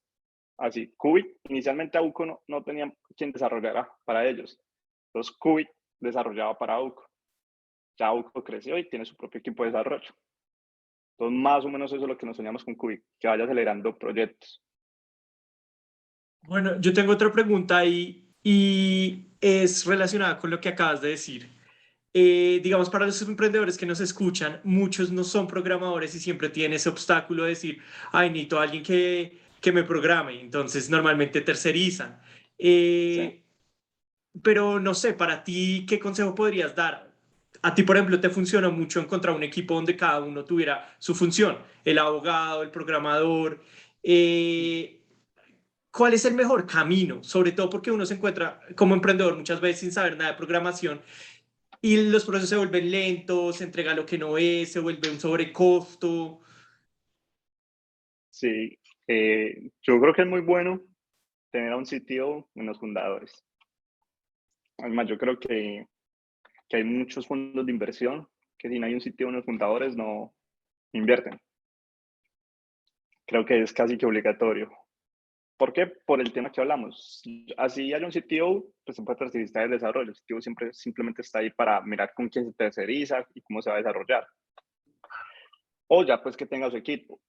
Así, Cubi, inicialmente AUCO no tenía quien desarrollara para ellos. Entonces Cubi desarrollaba para AUCO. Ya AUCO creció y tiene su propio equipo de desarrollo. Entonces más o menos eso es lo que nos soñamos con Cubi, que vaya acelerando proyectos. Bueno, yo tengo otra pregunta ahí y es relacionada con lo que acabas de decir. Digamos, para los emprendedores que nos escuchan, muchos no son programadores y siempre tienen ese obstáculo de decir, ay, necesito a alguien que me programe. Entonces, normalmente tercerizan. ¿Sí? Eh, pero no sé, para ti, ¿qué consejo podrías dar? A ti, por ejemplo, te funciona mucho encontrar un equipo donde cada uno tuviera su función, el abogado, el programador. Eh, ¿Cuál es el mejor camino? Sobre todo porque uno se encuentra como emprendedor muchas veces sin saber nada de programación y los procesos se vuelven lentos, se entrega lo que no es, se vuelve un sobrecosto. Sí, yo creo que es muy bueno tener a un sitio en los fundadores. Además, yo creo que hay muchos fondos de inversión que si no hay un sitio en los fundadores no invierten. Creo que es casi que obligatorio. ¿Por qué? Por el tema que hablamos. Así hay un CTO, pues siempre tercerista del desarrollo. El CTO siempre simplemente está ahí para mirar con quién se terceriza y cómo se va a desarrollar. O ya pues que tenga su equipo.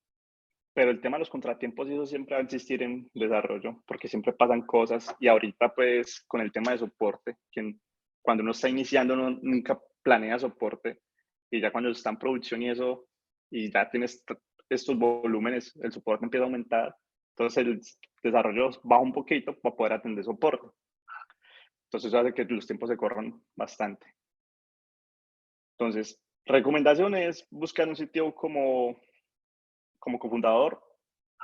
Pero el tema de los contratiempos, eso siempre va a existir en desarrollo, porque siempre pasan cosas. Y ahorita pues con el tema de soporte, que cuando uno está iniciando nunca planea soporte. Y ya cuando está en producción y eso, y ya tienes estos volúmenes, el soporte empieza a aumentar. Entonces el desarrollo baja un poquito para poder atender soporte. Entonces eso hace que los tiempos se corran bastante. Entonces, recomendación es buscar un sitio como cofundador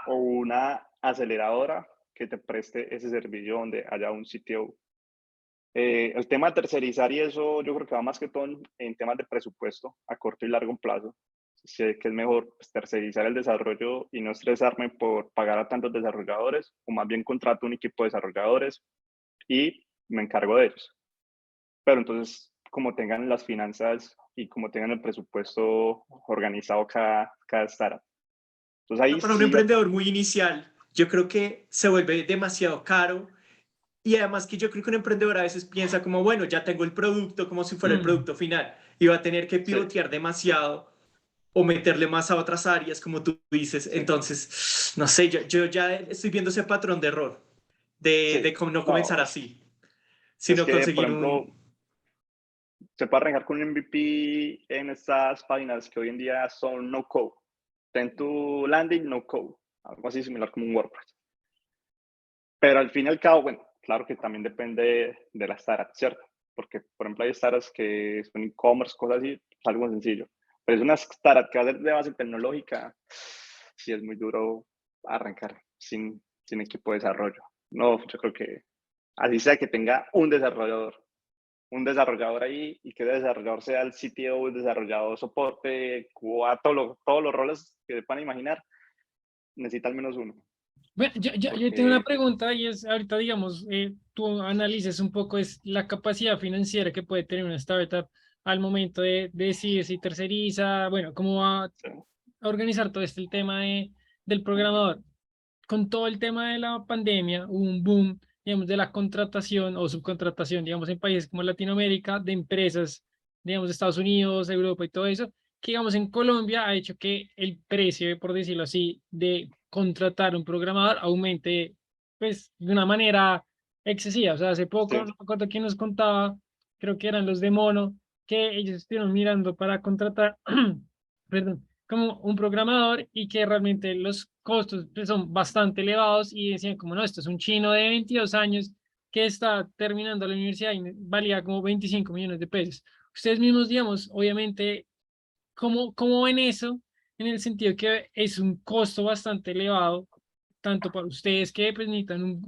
o una aceleradora que te preste ese servicio donde haya un sitio. El tema de tercerizar y eso yo creo que va más que todo en temas de presupuesto a corto y largo plazo. Sé que es mejor pues, tercerizar el desarrollo y no estresarme por pagar a tantos desarrolladores, o más bien contrato un equipo de desarrolladores y me encargo de ellos. Pero entonces, como tengan las finanzas y como tengan el presupuesto organizado cada startup. Entonces ahí Para un sí, emprendedor muy inicial, yo creo que se vuelve demasiado caro y además que yo creo que un emprendedor a veces piensa como, bueno, ya tengo el producto como si fuera el Mm. producto final y va a tener que sí, pivotear demasiado o meterle más a otras áreas, como tú dices. sí, Entonces, no sé, yo ya estoy viendo ese patrón de error, de sí. cómo no No, comenzar así, es sino que, por conseguir ejemplo, un... se puede arrancar con un MVP en estas páginas que hoy en día son no code. Ten tu landing no code, algo así similar como un WordPress. Pero al fin y al cabo, bueno, claro que también depende de la startup, ¿cierto? Porque, por ejemplo, hay startups que son e-commerce, cosas así, es algo sencillo. Pero es una startup que va a ser de base tecnológica, sí es muy duro arrancar sin equipo de desarrollo. No, yo creo que así sea que tenga un desarrollador ahí y que el desarrollador sea el CTO, el desarrollador soporte, QA, todos los roles que se puedan imaginar, necesita al menos uno. Bueno, yo tengo una Porque, pregunta y es, ahorita digamos, tú analices un poco es la capacidad financiera que puede tener una startup al momento de decidir si terceriza, bueno, cómo va a sí, organizar todo este el tema del programador. Con todo el tema de la pandemia, hubo un boom, digamos, de la contratación o subcontratación, digamos, en países como Latinoamérica, de empresas, digamos, de Estados Unidos, Europa y todo eso, que, digamos, en Colombia ha hecho que el precio, por decirlo así, de contratar un programador aumente, pues, de una manera excesiva. O sea, hace poco, no sí, me acuerdo quién nos contaba, creo que eran los de Mono, que ellos estuvieron mirando para contratar, perdón, como un programador y que realmente los costos pues, son bastante elevados y decían como no, esto es un chino de 22 años que está terminando la universidad y valía como 25 millones de pesos. Ustedes mismos, digamos, obviamente, ¿cómo ven eso? En el sentido que es un costo bastante elevado, tanto para ustedes que pues, necesitan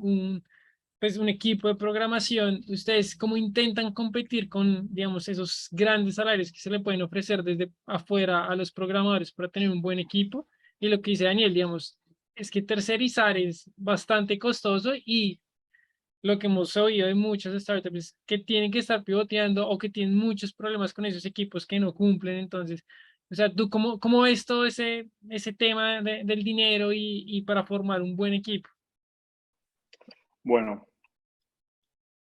pues, un equipo de programación, ustedes cómo intentan competir con, digamos, esos grandes salarios que se le pueden ofrecer desde afuera a los programadores para tener un buen equipo. Y lo que dice Daniel, digamos, es que tercerizar es bastante costoso y lo que hemos oído de muchas startups es que tienen que estar pivoteando o que tienen muchos problemas con esos equipos que no cumplen. Entonces, o sea, ¿tú cómo ves todo ese tema del dinero y para formar un buen equipo? bueno,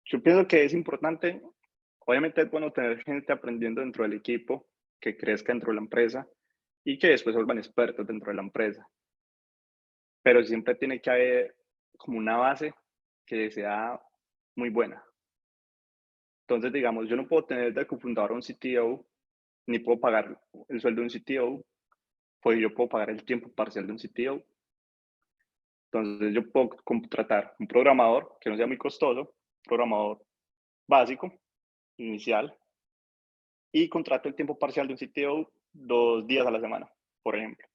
yo pienso que es importante, obviamente es bueno tener gente aprendiendo dentro del equipo, que crezca dentro de la empresa y que después se vuelvan expertos dentro de la empresa. Pero siempre tiene que haber como una base que sea muy buena. Entonces, digamos, yo no puedo tener de cofundador a un CTO, ni puedo pagar el sueldo de un CTO, pues yo puedo pagar el tiempo parcial de un CTO. Entonces, yo puedo contratar un programador que no sea muy costoso, programador básico, inicial, y contrato el tiempo parcial de un CTO 2 días a la semana, por ejemplo.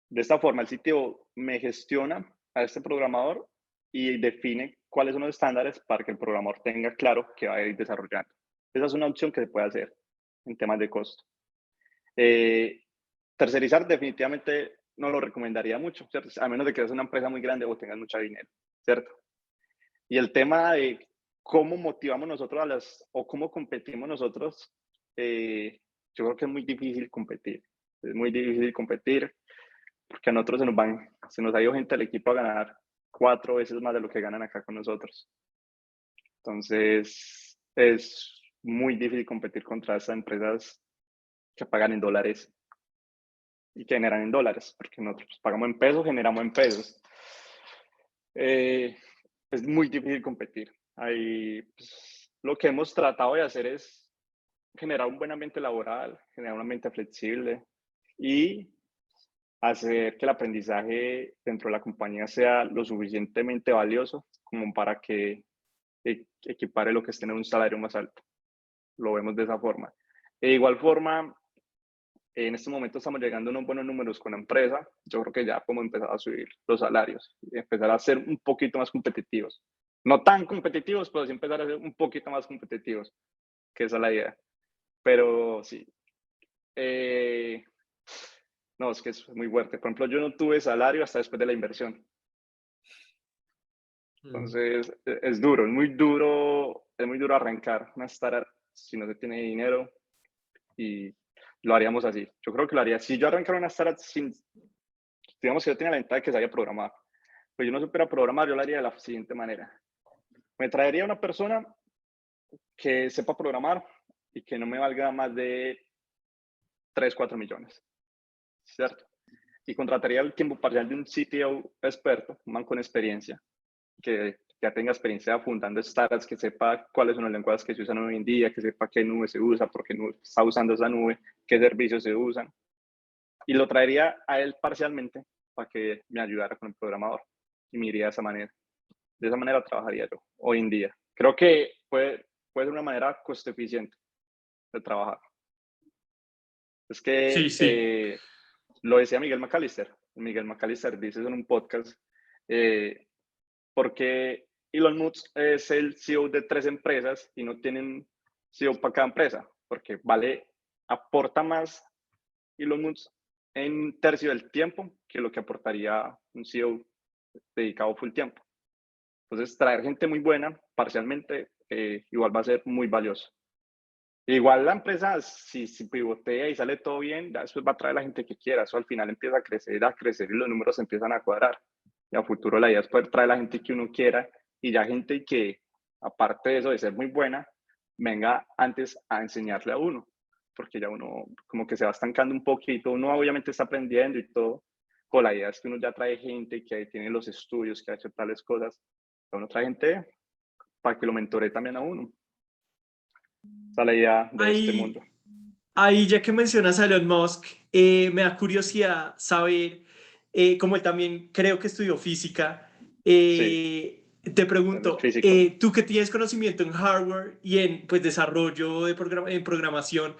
De esta forma, el CTO me gestiona a este programador y define cuáles son los estándares para que el programador tenga claro que va a ir desarrollando. Esa es una opción que se puede hacer en temas de costo. Eh, Tercerizar definitivamente no lo recomendaría mucho, ¿cierto? A menos de que seas una empresa muy grande o tengas mucho dinero, ¿cierto? Y el tema de cómo motivamos nosotros o cómo competimos nosotros, yo creo que es muy difícil competir. Es muy difícil competir porque a nosotros se nos ha ido gente al equipo a ganar 4 veces más de lo que ganan acá con nosotros. Entonces, es muy difícil competir contra esas empresas que pagan en dólares y que generan en dólares, porque nosotros pagamos en pesos, generamos en pesos. Eh, es muy difícil competir. Ahí, pues, lo que hemos tratado de hacer es generar un buen ambiente laboral, generar un ambiente flexible y hacer que el aprendizaje dentro de la compañía sea lo suficientemente valioso como para que equipare lo que es tener un salario más alto. Lo vemos de esa forma. De igual forma, en este momento estamos llegando a unos buenos números con la empresa. Yo creo que ya podemos empezar a subir los salarios y empezar a ser un poquito más competitivos. No tan competitivos, pero sí empezar a ser un poquito más competitivos, que esa es la idea. Pero sí. Eh, no, es que es muy fuerte. Por ejemplo, yo no tuve salario hasta después de la inversión. Mm. Entonces, es muy duro arrancar una startup si no se tiene dinero. y lo haríamos así. Yo creo que lo haría. Si yo arrancara una startup sin, digamos que yo tenía la ventaja de que sabía programar, pero yo no supiera programar, yo lo haría de la siguiente manera. Me traería una persona que sepa programar y que no me valga más de 3, 4 millones, ¿cierto? Y contrataría el tiempo parcial de un CTO experto, un man con experiencia, que ya tenga experiencia fundando startups, que sepa cuáles son los lenguajes que se usan hoy en día, que sepa qué nube se usa, por qué nube está usando esa nube, qué servicios se usan. Y lo traería a él parcialmente para que me ayudara con el programador. Y me iría de esa manera. De esa manera trabajaría yo hoy en día. Creo que puede ser una manera costo eficiente de trabajar. Es Sí, que sí. lo decía Miguel McAllister. Miguel McAllister dice en un podcast, porque Elon Musk es el CEO de 3 empresas y no tienen CEO para cada empresa, porque aporta más Elon Musk en un tercio del tiempo que lo que aportaría un CEO dedicado full tiempo. Entonces, traer gente muy buena, parcialmente, igual va a ser muy valioso. Igual la empresa, si pivotea y sale todo bien, ya después va a traer la gente que quiera. Eso al final empieza a crecer y los números empiezan a cuadrar. Y a futuro la idea es poder traer la gente que uno quiera y ya gente que, aparte de eso, de ser muy buena, venga antes a enseñarle a uno. Porque ya uno como que se va estancando un poquito. Uno obviamente está aprendiendo y todo. Pero la idea es que uno ya trae gente que tiene los estudios, que ha hecho tales cosas. Uno trae gente para que lo mentore también a uno. Esa es la idea de este mundo. Ahí, ya que mencionas a Elon Musk, me da curiosidad saber, como él también creo que estudió física, Sí, te él es pregunto, físico. tú que tienes conocimiento en hardware y en pues, desarrollo en programación,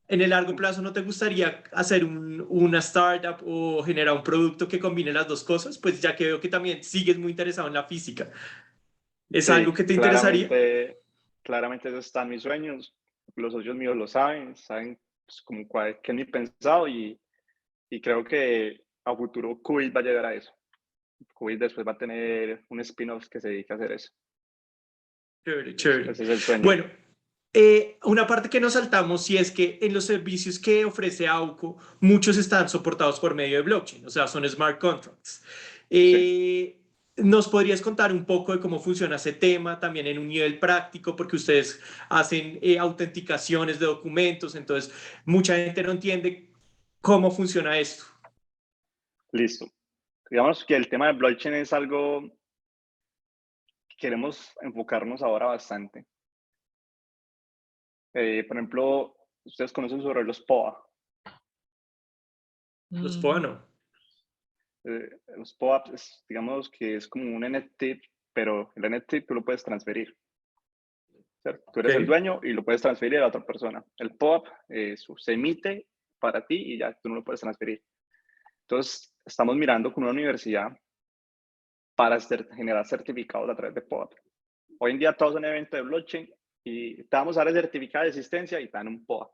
¿en el largo plazo no te gustaría hacer una startup o generar un producto que combine las dos cosas? Pues ya que veo que también sigues muy interesado en la física. ¿Es algo Sí, que te interesaría? claramente esos están mis sueños. Los socios míos lo saben pues, como qué ni pensado y creo que a futuro Qubit va a llegar a eso. Qubit después va a tener un spin-off que se dedica a hacer eso. Chévere, chévere. Ese es el sueño. Bueno, una parte que nos saltamos sí es que en los servicios que ofrece AUCO, muchos están soportados por medio de blockchain, o sea, son smart contracts. Sí, ¿Nos podrías contar un poco de cómo funciona ese tema también en un nivel práctico? Porque ustedes hacen autenticaciones de documentos, entonces mucha gente no entiende cómo funciona esto. listo. Digamos que el tema de blockchain es algo que queremos enfocarnos ahora bastante. Por ejemplo, ustedes conocen sobre los POA. Los puedo, no. Los POA, digamos que es como un NFT, pero el NFT tú lo puedes transferir. ¿Cierto? Tú eres el Ok. dueño y lo puedes transferir a la otra persona. El POAP se emite para ti y ya tú no lo puedes transferir. Entonces, estamos mirando con una universidad para generar certificados a través de POAP. Hoy en día todos son eventos de blockchain y te vamos a dar el certificado de existencia y te dan un POAP.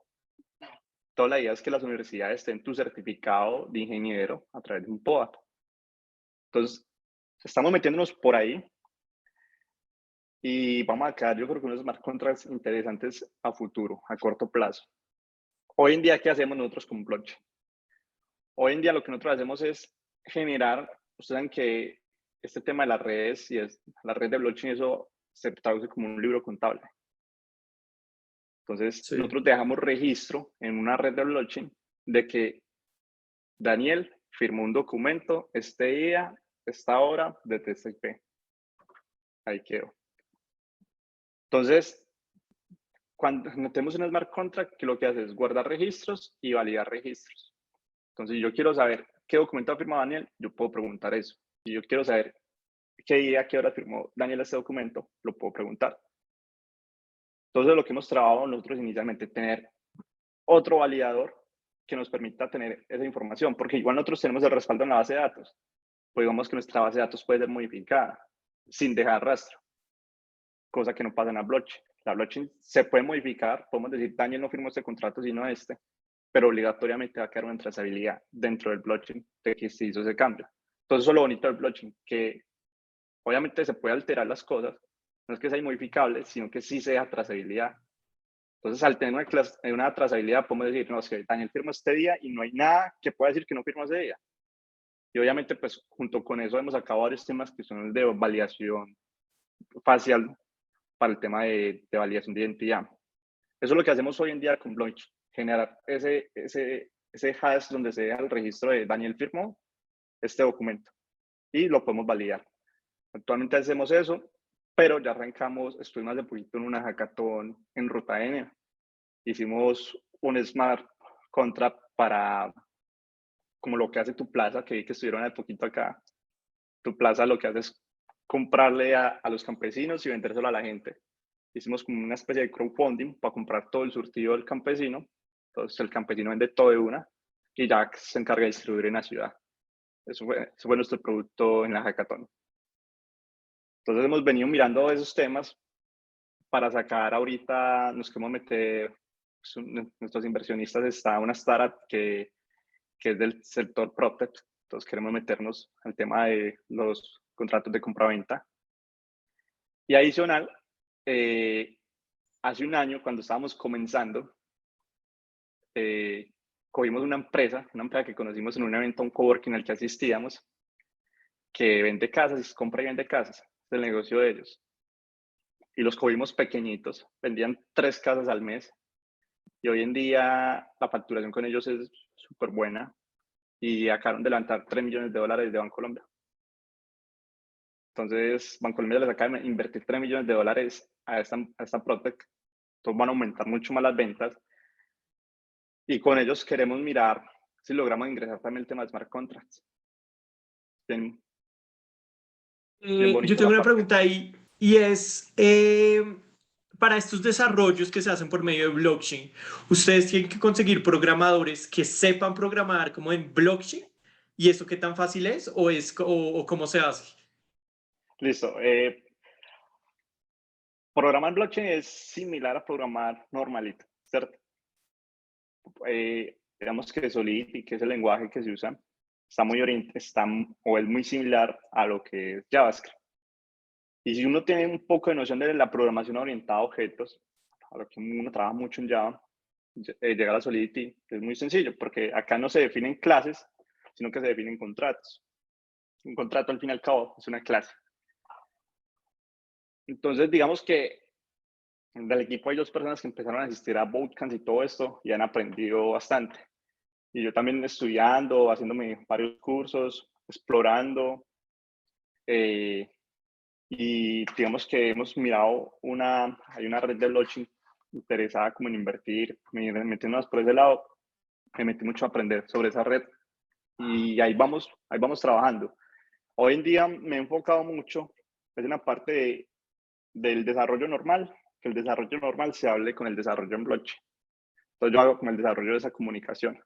Toda la idea es que las universidades den tu certificado de ingeniero a través de un POAP. Entonces, estamos metiéndonos por ahí y vamos a quedar, yo creo que unos smart contracts interesantes a futuro, a corto plazo. Hoy en día, ¿qué hacemos nosotros con blockchain? Hoy en día lo que nosotros hacemos es generar, ustedes saben que este tema de las redes y la red de blockchain, eso se traduce como un libro contable. Entonces, Sí. nosotros dejamos registro en una red de blockchain de que Daniel firmó un documento este día, esta hora, desde este IP. Ahí quedó. Entonces, cuando tenemos un smart contract, que lo que hace es guardar registros y validar registros. Entonces, si yo quiero saber qué documento ha firmado Daniel, yo puedo preguntar eso. Si yo quiero saber qué día, qué hora firmó Daniel este documento, lo puedo preguntar. Entonces, lo que hemos trabajado nosotros inicialmente, tener otro validador que nos permita tener esa información, porque igual nosotros tenemos el respaldo en la base de datos. Pues digamos que nuestra base de datos puede ser modificada sin dejar rastro, cosa que no pasa en la blockchain. La blockchain se puede modificar, podemos decir, Daniel no firmó este contrato, sino este, pero obligatoriamente va a quedar una trazabilidad dentro del blockchain de que se hizo ese cambio. Entonces, eso es lo bonito del blockchain, que obviamente se puede alterar las cosas, no es que sea inmodificable, sino que sí se deja trazabilidad. Entonces, al tener una trazabilidad, podemos decir, no, es que Daniel firmó este día y no hay nada que pueda decir que no firmó ese día. Y obviamente, pues, junto con eso hemos sacado varios temas que son el de validación facial para el tema de validación de identidad. Eso es lo que hacemos hoy en día con Blockchain, generar ese hash donde se deja el registro de Daniel firmó este documento y lo podemos validar. Actualmente hacemos eso, pero ya arrancamos, estuvimos hace poquito en una hackathon en Ruta N. Hicimos un smart contract para, como lo que hace tu plaza, que estuvieron hace poquito acá. Tu plaza lo que hace es comprarle a los campesinos y vendérselo a la gente. Hicimos como una especie de crowdfunding para comprar todo el surtido del campesino. Entonces el campesino vende todo de una y ya se encarga de distribuir en la ciudad. Eso fue nuestro producto en la hackathon. Entonces hemos venido mirando esos temas para sacar ahorita, nos queremos meter, nuestros inversionistas está una startup que es del sector PropTech, entonces queremos meternos al tema de los contratos de compraventa. Y adicional, hace un año cuando estábamos comenzando, cogimos una empresa que conocimos en un evento, un coworking al que asistíamos, que vende casas, compra y vende casas, es el negocio de ellos. Y los cogimos pequeñitos, vendían 3 casas al mes. Y hoy en día la facturación con ellos es súper buena y acabaron de levantar $3 millones de Bancolombia. Entonces, Bancolombia les acaba de invertir $3 millones a esta PropTech. Entonces van a aumentar mucho más las ventas. Y con ellos queremos mirar si logramos ingresar también el tema de smart contracts. Bien, bien bonito Yo tengo la una parte. pregunta ahí y es, para estos desarrollos que se hacen por medio de blockchain, ¿ustedes tienen que conseguir programadores que sepan programar como en blockchain? ¿Y eso qué tan fácil es o cómo se hace? Listo. Programar blockchain es similar a programar normalito, ¿cierto? Digamos que Solidity, que es el lenguaje que se usa, o es muy similar a lo que es JavaScript. Y si uno tiene un poco de noción de la programación orientada a objetos, a lo que uno trabaja mucho en Java, llegar a Solidity es muy sencillo, porque acá no se definen clases, sino que se definen contratos. Un contrato, al fin y al cabo, es una clase. Entonces, digamos que del equipo hay 2 personas que empezaron a asistir a bootcamps y todo esto y han aprendido bastante. Y yo también estudiando, haciéndome varios cursos, explorando. Y digamos que hemos mirado hay una red de blockchain interesada como en invertir, metiéndonos por ese lado, me metí mucho a aprender sobre esa red y ahí vamos trabajando. Hoy en día me he enfocado mucho en la parte del desarrollo normal, que el desarrollo normal se hable con el desarrollo en blockchain. Entonces yo hago con el desarrollo de esa comunicación.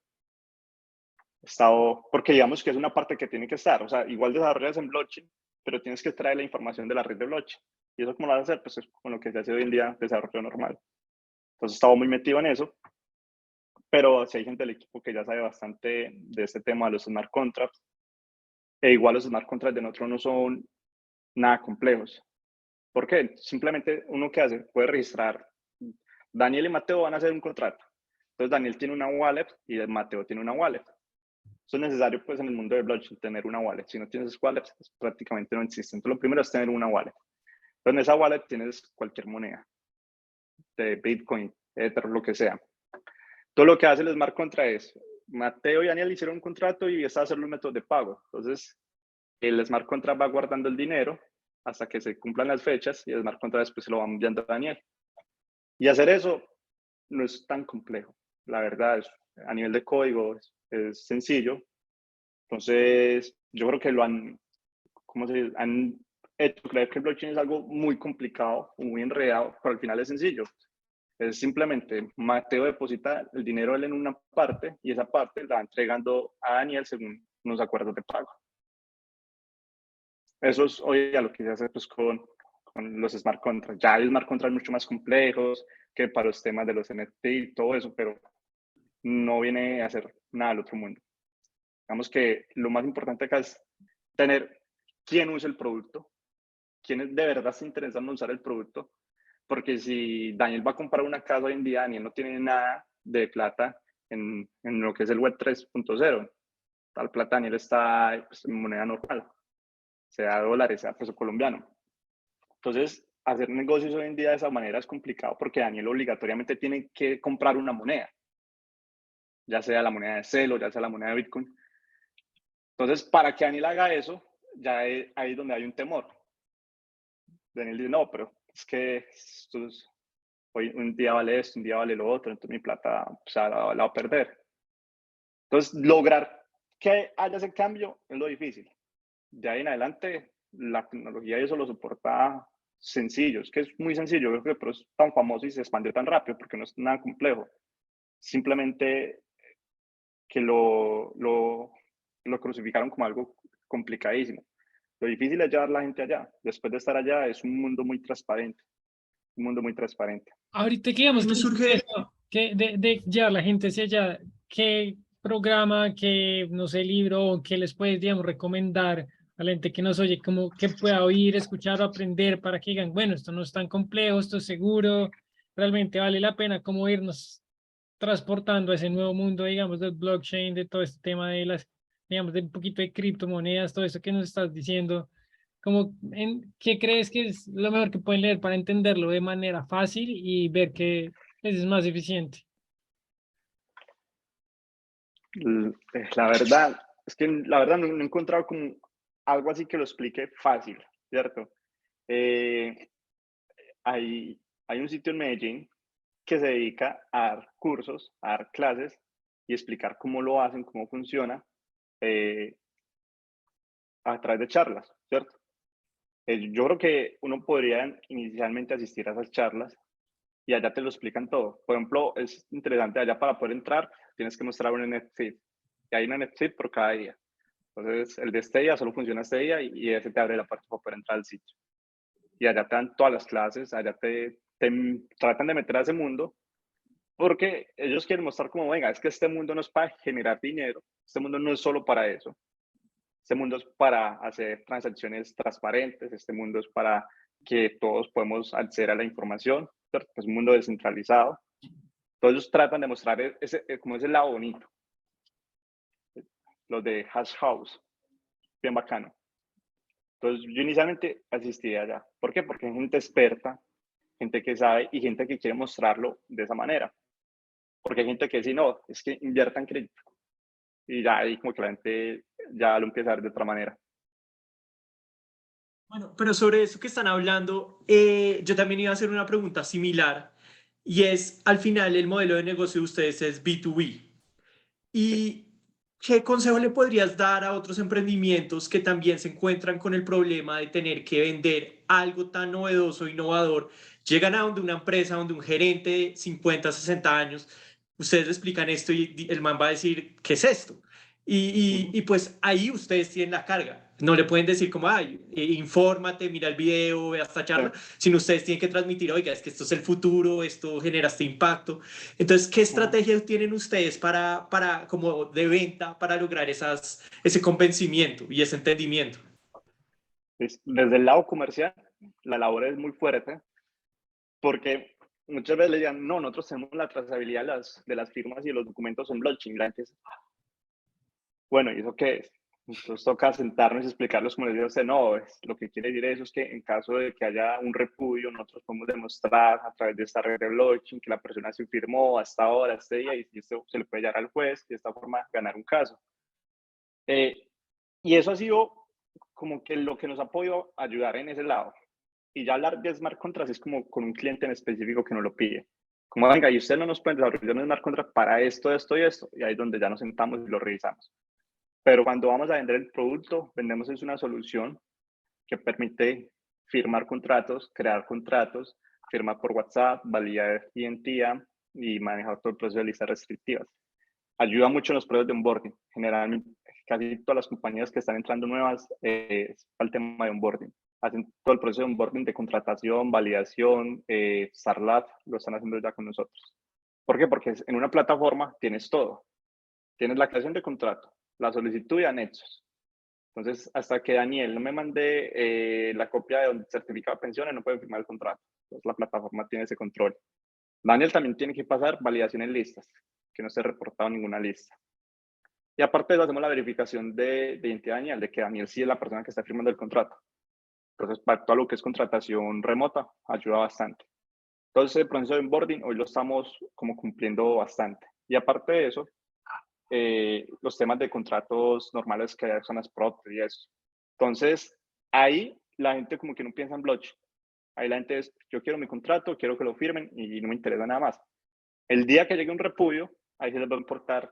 Porque digamos que es una parte que tiene que estar, o sea, igual desarrollas en blockchain, pero tienes que traer la información de la red de blockchain. ¿Y eso cómo lo vas a hacer? Pues es con lo que se hace hoy en día desarrollo normal. Entonces estaba muy metido en eso, pero si hay gente del equipo que ya sabe bastante de este tema de los smart contracts, e igual los smart contracts de nosotros no son nada complejos. ¿Por qué? Simplemente uno que hace puede registrar, Daniel y Mateo van a hacer un contrato. Entonces Daniel tiene una wallet y Mateo tiene una wallet. Eso es necesario pues en el mundo de blockchain, tener una wallet. Si no tienes wallets, pues, prácticamente no existe. Entonces lo primero es tener una wallet. Entonces en esa wallet tienes cualquier moneda, de Bitcoin, Ether, lo que sea. Todo lo que hace el smart contract es, Mateo y Daniel hicieron un contrato y está a hacer los métodos de pago. Entonces el smart contract va guardando el dinero hasta que se cumplan las fechas y el smart contract después se lo va enviando a Daniel. Y hacer eso no es tan complejo. La verdad, a nivel de código es sencillo. Entonces, yo creo que han hecho creer que el blockchain es algo muy complicado, muy enredado, pero al final es sencillo. Es simplemente Mateo deposita el dinero él en una parte y esa parte la va entregando a Daniel según unos acuerdos de pago. Eso es hoy a lo que se hace pues, con los smart contracts. Ya hay smart contracts mucho más complejos que para los temas de los NFT y todo eso, pero no viene a hacer nada del otro mundo. Digamos que lo más importante acá es tener quién usa el producto, quiénes de verdad se interesan en usar el producto, porque si Daniel va a comprar una casa hoy en día, Daniel no tiene nada de plata en lo que es el web 3.0. Tal plata Daniel está pues, en moneda normal, sea dólares, sea peso colombiano. Entonces, hacer negocios hoy en día de esa manera es complicado porque Daniel obligatoriamente tiene que comprar una moneda, ya sea la moneda de Celo, ya sea la moneda de Bitcoin. Entonces, para que Daniel haga eso, ya ahí es donde hay un temor. Daniel dice, no, pero es que hoy un día vale esto, un día vale lo otro, entonces mi plata la va a perder. Entonces, lograr que haya ese cambio es lo difícil. De ahí en adelante, la tecnología eso lo soporta sencillo. Es que es muy sencillo, creo que pero es tan famoso y se expandió tan rápido porque no es nada complejo. Simplemente que lo crucificaron como algo complicadísimo. Lo difícil es llevar a la gente allá. Después de estar allá, es un mundo muy transparente. Un mundo muy transparente. Ahorita que A mí digamos me que surge, eso, que de llevar la gente hacia allá, ¿qué programa, qué, no sé, libro, o qué les puedes, digamos, recomendar a la gente que nos oye, como que pueda oír, escuchar o aprender para que digan, bueno, esto no es tan complejo, esto es seguro, realmente vale la pena como irnos transportando a ese nuevo mundo, digamos, del blockchain, de todo este tema de las, digamos, de un poquito de criptomonedas, todo eso que nos estás diciendo? Como, ¿qué crees que es lo mejor que pueden leer para entenderlo de manera fácil y ver que es más eficiente? La verdad, es que la verdad no he encontrado como algo así que lo explique fácil, ¿cierto? Eh, hay, hay un sitio en Medellín que se dedica a dar cursos, a dar clases y explicar cómo lo hacen, cómo funciona eh, a través de charlas, ¿cierto? Yo creo que uno podría inicialmente asistir a esas charlas y allá te lo explican todo. Por ejemplo, es interesante, allá para poder entrar tienes que mostrar un NFT y hay un NFT por cada día. Entonces, el de este día solo funciona este día y ese te abre la puerta para poder entrar al sitio. Y allá te dan todas las clases, allá te tratan de meter a ese mundo porque ellos quieren mostrar como, venga, es que este mundo no es para generar dinero, este mundo no es solo para eso, este mundo es para hacer transacciones transparentes, este mundo es para que todos podemos acceder a la información, ¿cierto? Es un mundo descentralizado. Entonces ellos tratan de mostrar como ese lado bonito, los de Hash House, bien bacano. Entonces yo inicialmente asistí allá. ¿Por qué? Porque hay gente experta, gente que sabe y gente que quiere mostrarlo de esa manera. Porque hay gente que dice, no, es que inviertan crédito. Y ya ahí como que la gente ya lo empieza a ver de otra manera. bueno, pero sobre eso que están hablando, yo también iba a hacer una pregunta similar y es, al final el modelo de negocio de ustedes es B2B. Sí. ¿Y qué consejo le podrías dar a otros emprendimientos que también se encuentran con el problema de tener que vender algo tan novedoso, innovador? Llegan a donde una empresa, donde un gerente de 50, 60 años, ustedes le explican esto y el man va a decir, ¿qué es esto? Y pues ahí ustedes tienen la carga. No le pueden decir como, ay, infórmate, mira el video, ve a esta Sí. charla, sino ustedes tienen que transmitir, oiga, es que esto es el futuro, esto genera este impacto. Entonces, ¿qué estrategias tienen ustedes para como de venta para lograr ese convencimiento y ese entendimiento? Desde el lado comercial, la labor es muy fuerte porque muchas veces le digan, no, nosotros tenemos la trazabilidad de las firmas y de los documentos en blockchain. La gente dice, bueno, ¿y eso qué es? Entonces toca sentarnos y explicarlos como les digo a usted, no, lo que quiere decir eso es que en caso de que haya un repudio, nosotros podemos demostrar a través de esta red de blockchain que la persona se firmó hasta ahora, este día, y esto se le puede llevar al juez y de esta forma ganar un caso. Y eso ha sido como que lo que nos ha podido ayudar en ese lado. Y ya hablar de smart contracts es como con un cliente en específico que nos lo pide. Como, venga, y usted no nos puede desarrollar un smart contract para esto, esto y esto. Y ahí es donde ya nos sentamos y lo revisamos. Pero cuando vamos a vender el producto, vendemos es una solución que permite firmar contratos, crear contratos, firmar por WhatsApp, validar identidad y manejar todo el proceso de listas restrictivas. Ayuda mucho en los procesos de onboarding. Generalmente, casi todas las compañías que están entrando nuevas es el tema de onboarding. Hacen todo el proceso de onboarding de contratación, validación, Starlat, lo están haciendo ya con nosotros. ¿Por qué? Porque en una plataforma tienes todo. Tienes la creación de contrato, la solicitud y anexos. Entonces, hasta que Daniel no me mande la copia de donde certifica pensiones, no puede firmar el contrato. Entonces, la plataforma tiene ese control. Daniel también tiene que pasar validación en listas, que no esté reportado ninguna lista. Y aparte de eso, hacemos la verificación de identidad de Daniel, de que Daniel sí es la persona que está firmando el contrato. Entonces, para todo lo que es contratación remota, ayuda bastante. Entonces, el proceso de onboarding hoy lo estamos como cumpliendo bastante. Y aparte de eso, los temas de contratos normales que son las PROT y eso. Entonces, ahí la gente como que no piensa en blockchain. Ahí la gente es, yo quiero mi contrato, quiero que lo firmen y no me interesa nada más. El día que llegue un repudio, ahí se les va a importar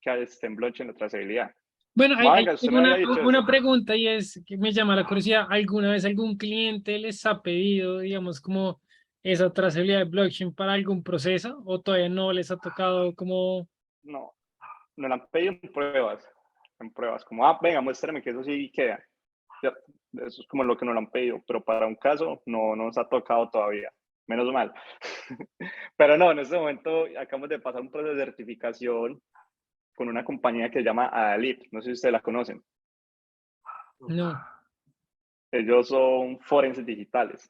que esté en blockchain la trazabilidad. Bueno, Venga, usted tengo me había dicho una eso. pregunta y es que me llama la curiosidad. ¿Alguna vez algún cliente les ha pedido, digamos, como esa trazabilidad de blockchain para algún proceso o todavía no les ha tocado como... No, me lo han pedido en pruebas, como, venga, muéstrame que eso sí queda. Eso es como lo que nos lo han pedido, pero para un caso no nos ha tocado todavía, menos mal. Pero no, en este momento acabamos de pasar un proceso de certificación con una compañía que se llama Adalid, no sé si ustedes la conocen. No. Ellos son forenses digitales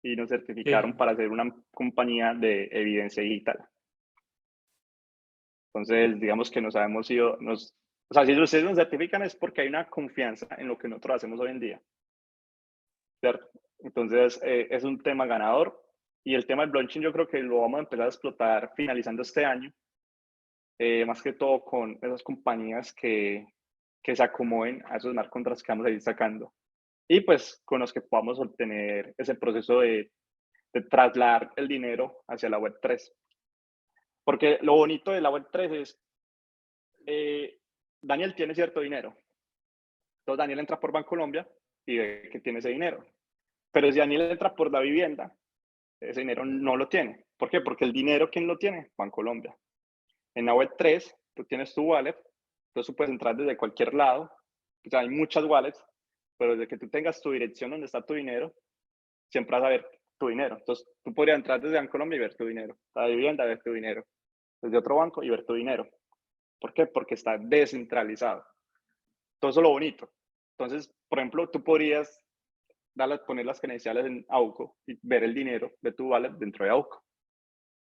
y nos certificaron Ok. para ser una compañía de evidencia digital. Entonces, digamos que nos hemos ido, o sea, si ustedes nos certifican es porque hay una confianza en lo que nosotros hacemos hoy en día, ¿cierto? Entonces, es un tema ganador y el tema del blockchain yo creo que lo vamos a empezar a explotar finalizando este año, más que todo con esas compañías que se acomoden a esos smart contracts que vamos a ir sacando y pues con los que podamos obtener ese proceso de trasladar el dinero hacia la web 3. Porque lo bonito de la web 3 es, Daniel tiene cierto dinero. Entonces Daniel entra por Bancolombia y ve que tiene ese dinero. Pero si Daniel entra por la vivienda, ese dinero no lo tiene. ¿Por qué? Porque el dinero, ¿quién lo tiene? Bancolombia. En la web 3, tú tienes tu wallet, entonces tú puedes entrar desde cualquier lado. O sea, hay muchas wallets, pero desde que tú tengas tu dirección donde está tu dinero, siempre vas a ver tu dinero. Entonces, tú podrías entrar desde Bancolombia y ver tu dinero. La vivienda, ver tu dinero. Desde otro banco y ver tu dinero. ¿Por qué? Porque está descentralizado. Todo eso es lo bonito. Entonces, por ejemplo, tú podrías poner las credenciales en AUCO y ver el dinero de tu wallet dentro de AUCO.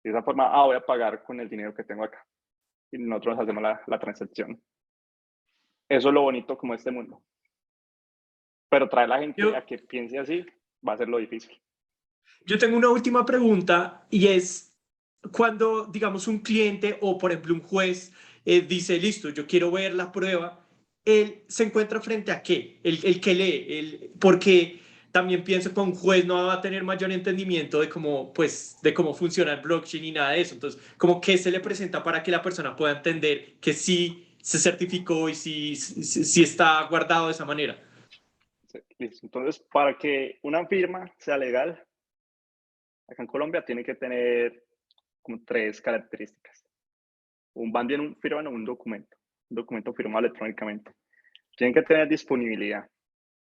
De esa forma, voy a pagar con el dinero que tengo acá. Y nosotros hacemos la transacción. Eso es lo bonito como este mundo. Pero traer a la gente a Yo, que piense así va a ser lo difícil. yo tengo una última pregunta y es cuando, digamos, un cliente o, por ejemplo, un juez dice, listo, yo quiero ver la prueba, él se encuentra frente a qué, el que lee, porque también pienso que un juez no va a tener mayor entendimiento de cómo, pues, de cómo funciona el blockchain y nada de eso. Entonces, como qué se le presenta para que la persona pueda entender que sí se certificó y sí está guardado de esa manera. Listo. Entonces, para que una firma sea legal, acá en Colombia tiene que tener como 3 características. Firman un documento firmado electrónicamente. Tienen que tener disponibilidad.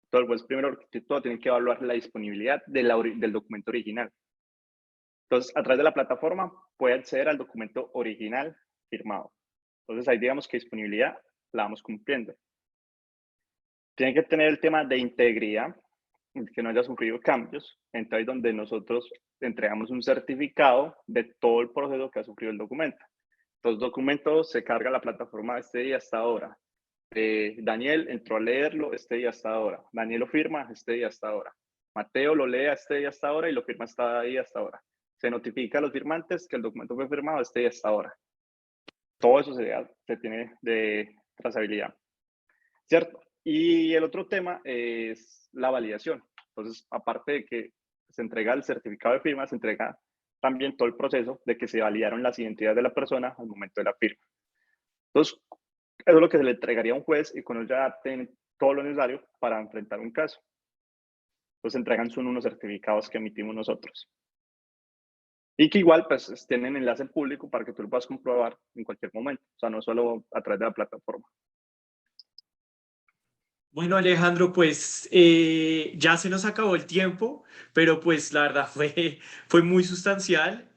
Entonces, pues primero que todo, tienen que evaluar la disponibilidad del documento original. Entonces, a través de la plataforma puede acceder al documento original firmado. Entonces, ahí digamos que disponibilidad la vamos cumpliendo. Tiene que tener el tema de integridad, que no haya sufrido cambios. Entonces, donde nosotros entregamos un certificado de todo el proceso que ha sufrido el documento. Los documentos se carga la plataforma este día hasta ahora. Daniel entró a leerlo este día hasta ahora. Daniel lo firma este día hasta ahora. Mateo lo lee este día hasta ahora y lo firma hasta ahí hasta ahora. Se notifica a los firmantes que el documento fue firmado este día hasta ahora. Todo eso se tiene de trazabilidad, ¿cierto? Y el otro tema es la validación. Entonces, aparte de que se entrega el certificado de firma, se entrega también todo el proceso de que se validaron las identidades de la persona al momento de la firma. Entonces, eso es lo que se le entregaría a un juez y con él ya tienen todo lo necesario para enfrentar un caso. Entonces, entregan son unos certificados que emitimos nosotros. Y que igual, pues, tienen enlace público para que tú lo puedas comprobar en cualquier momento. O sea, no solo a través de la plataforma. Bueno, Alejandro, pues ya se nos acabó el tiempo, pero pues la verdad fue muy sustancial.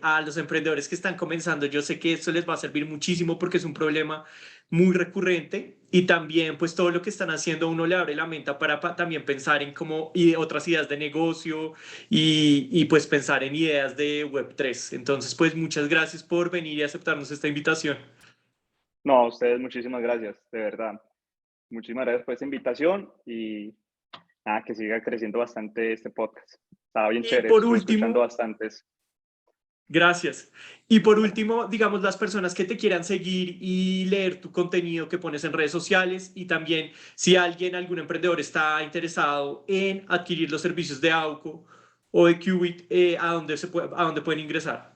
A los emprendedores que están comenzando, yo sé que esto les va a servir muchísimo porque es un problema muy recurrente, y también pues todo lo que están haciendo uno le abre la mente para también pensar en cómo y otras ideas de negocio y pues pensar en ideas de Web3. Entonces pues muchas gracias por venir y aceptarnos esta invitación. No, a ustedes muchísimas gracias, de verdad. Muchísimas gracias por esta invitación y nada, que siga creciendo bastante este podcast. Estaba bien Y chévere, por estuve escuchando último, bastantes. gracias. Y por último, digamos, las personas que te quieran seguir y leer tu contenido que pones en redes sociales, y también si algún emprendedor está interesado en adquirir los servicios de Auco o de Qubit, a dónde pueden ingresar.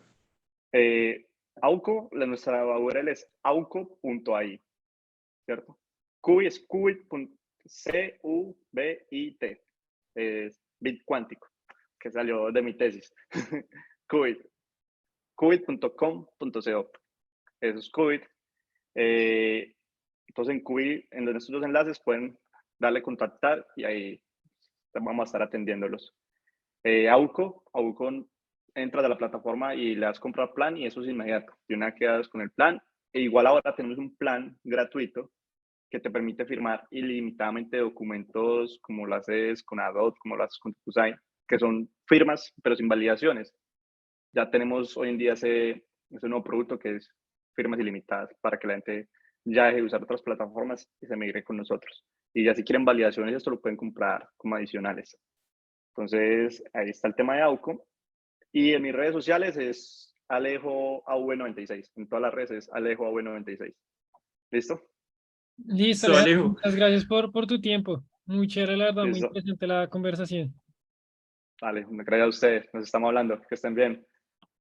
Auco, nuestra URL es auco.ai, ¿cierto? Qubit es Qubit.C-U-B-I-T, es bit cuántico, que salió de mi tesis. Qubit, qubit.com.co, eso es Qubit. Entonces en Qubit, en estos dos enlaces pueden darle contactar y ahí vamos a estar atendiéndolos. Auco entras a la plataforma y le das comprar plan y eso es inmediato. De una quedas con el plan. E igual ahora tenemos un plan gratuito que te permite firmar ilimitadamente documentos como lo haces con Adobe, como lo haces con DocuSign, que son firmas pero sin validaciones. Ya tenemos hoy en día ese nuevo producto que es firmas ilimitadas para que la gente ya deje de usar otras plataformas y se migre con nosotros. Y ya si quieren validaciones, esto lo pueden comprar como adicionales. Entonces, ahí está el tema de Auco. Y en mis redes sociales es AlejoAV96. En todas las redes es AlejoAV96. ¿Listo? Listo, So, Alejandro, Alejo, muchas gracias por tu tiempo. Muy chévere, la verdad, muy Listo. interesante la conversación. Vale, gracias a ustedes. Nos estamos hablando. Que estén bien.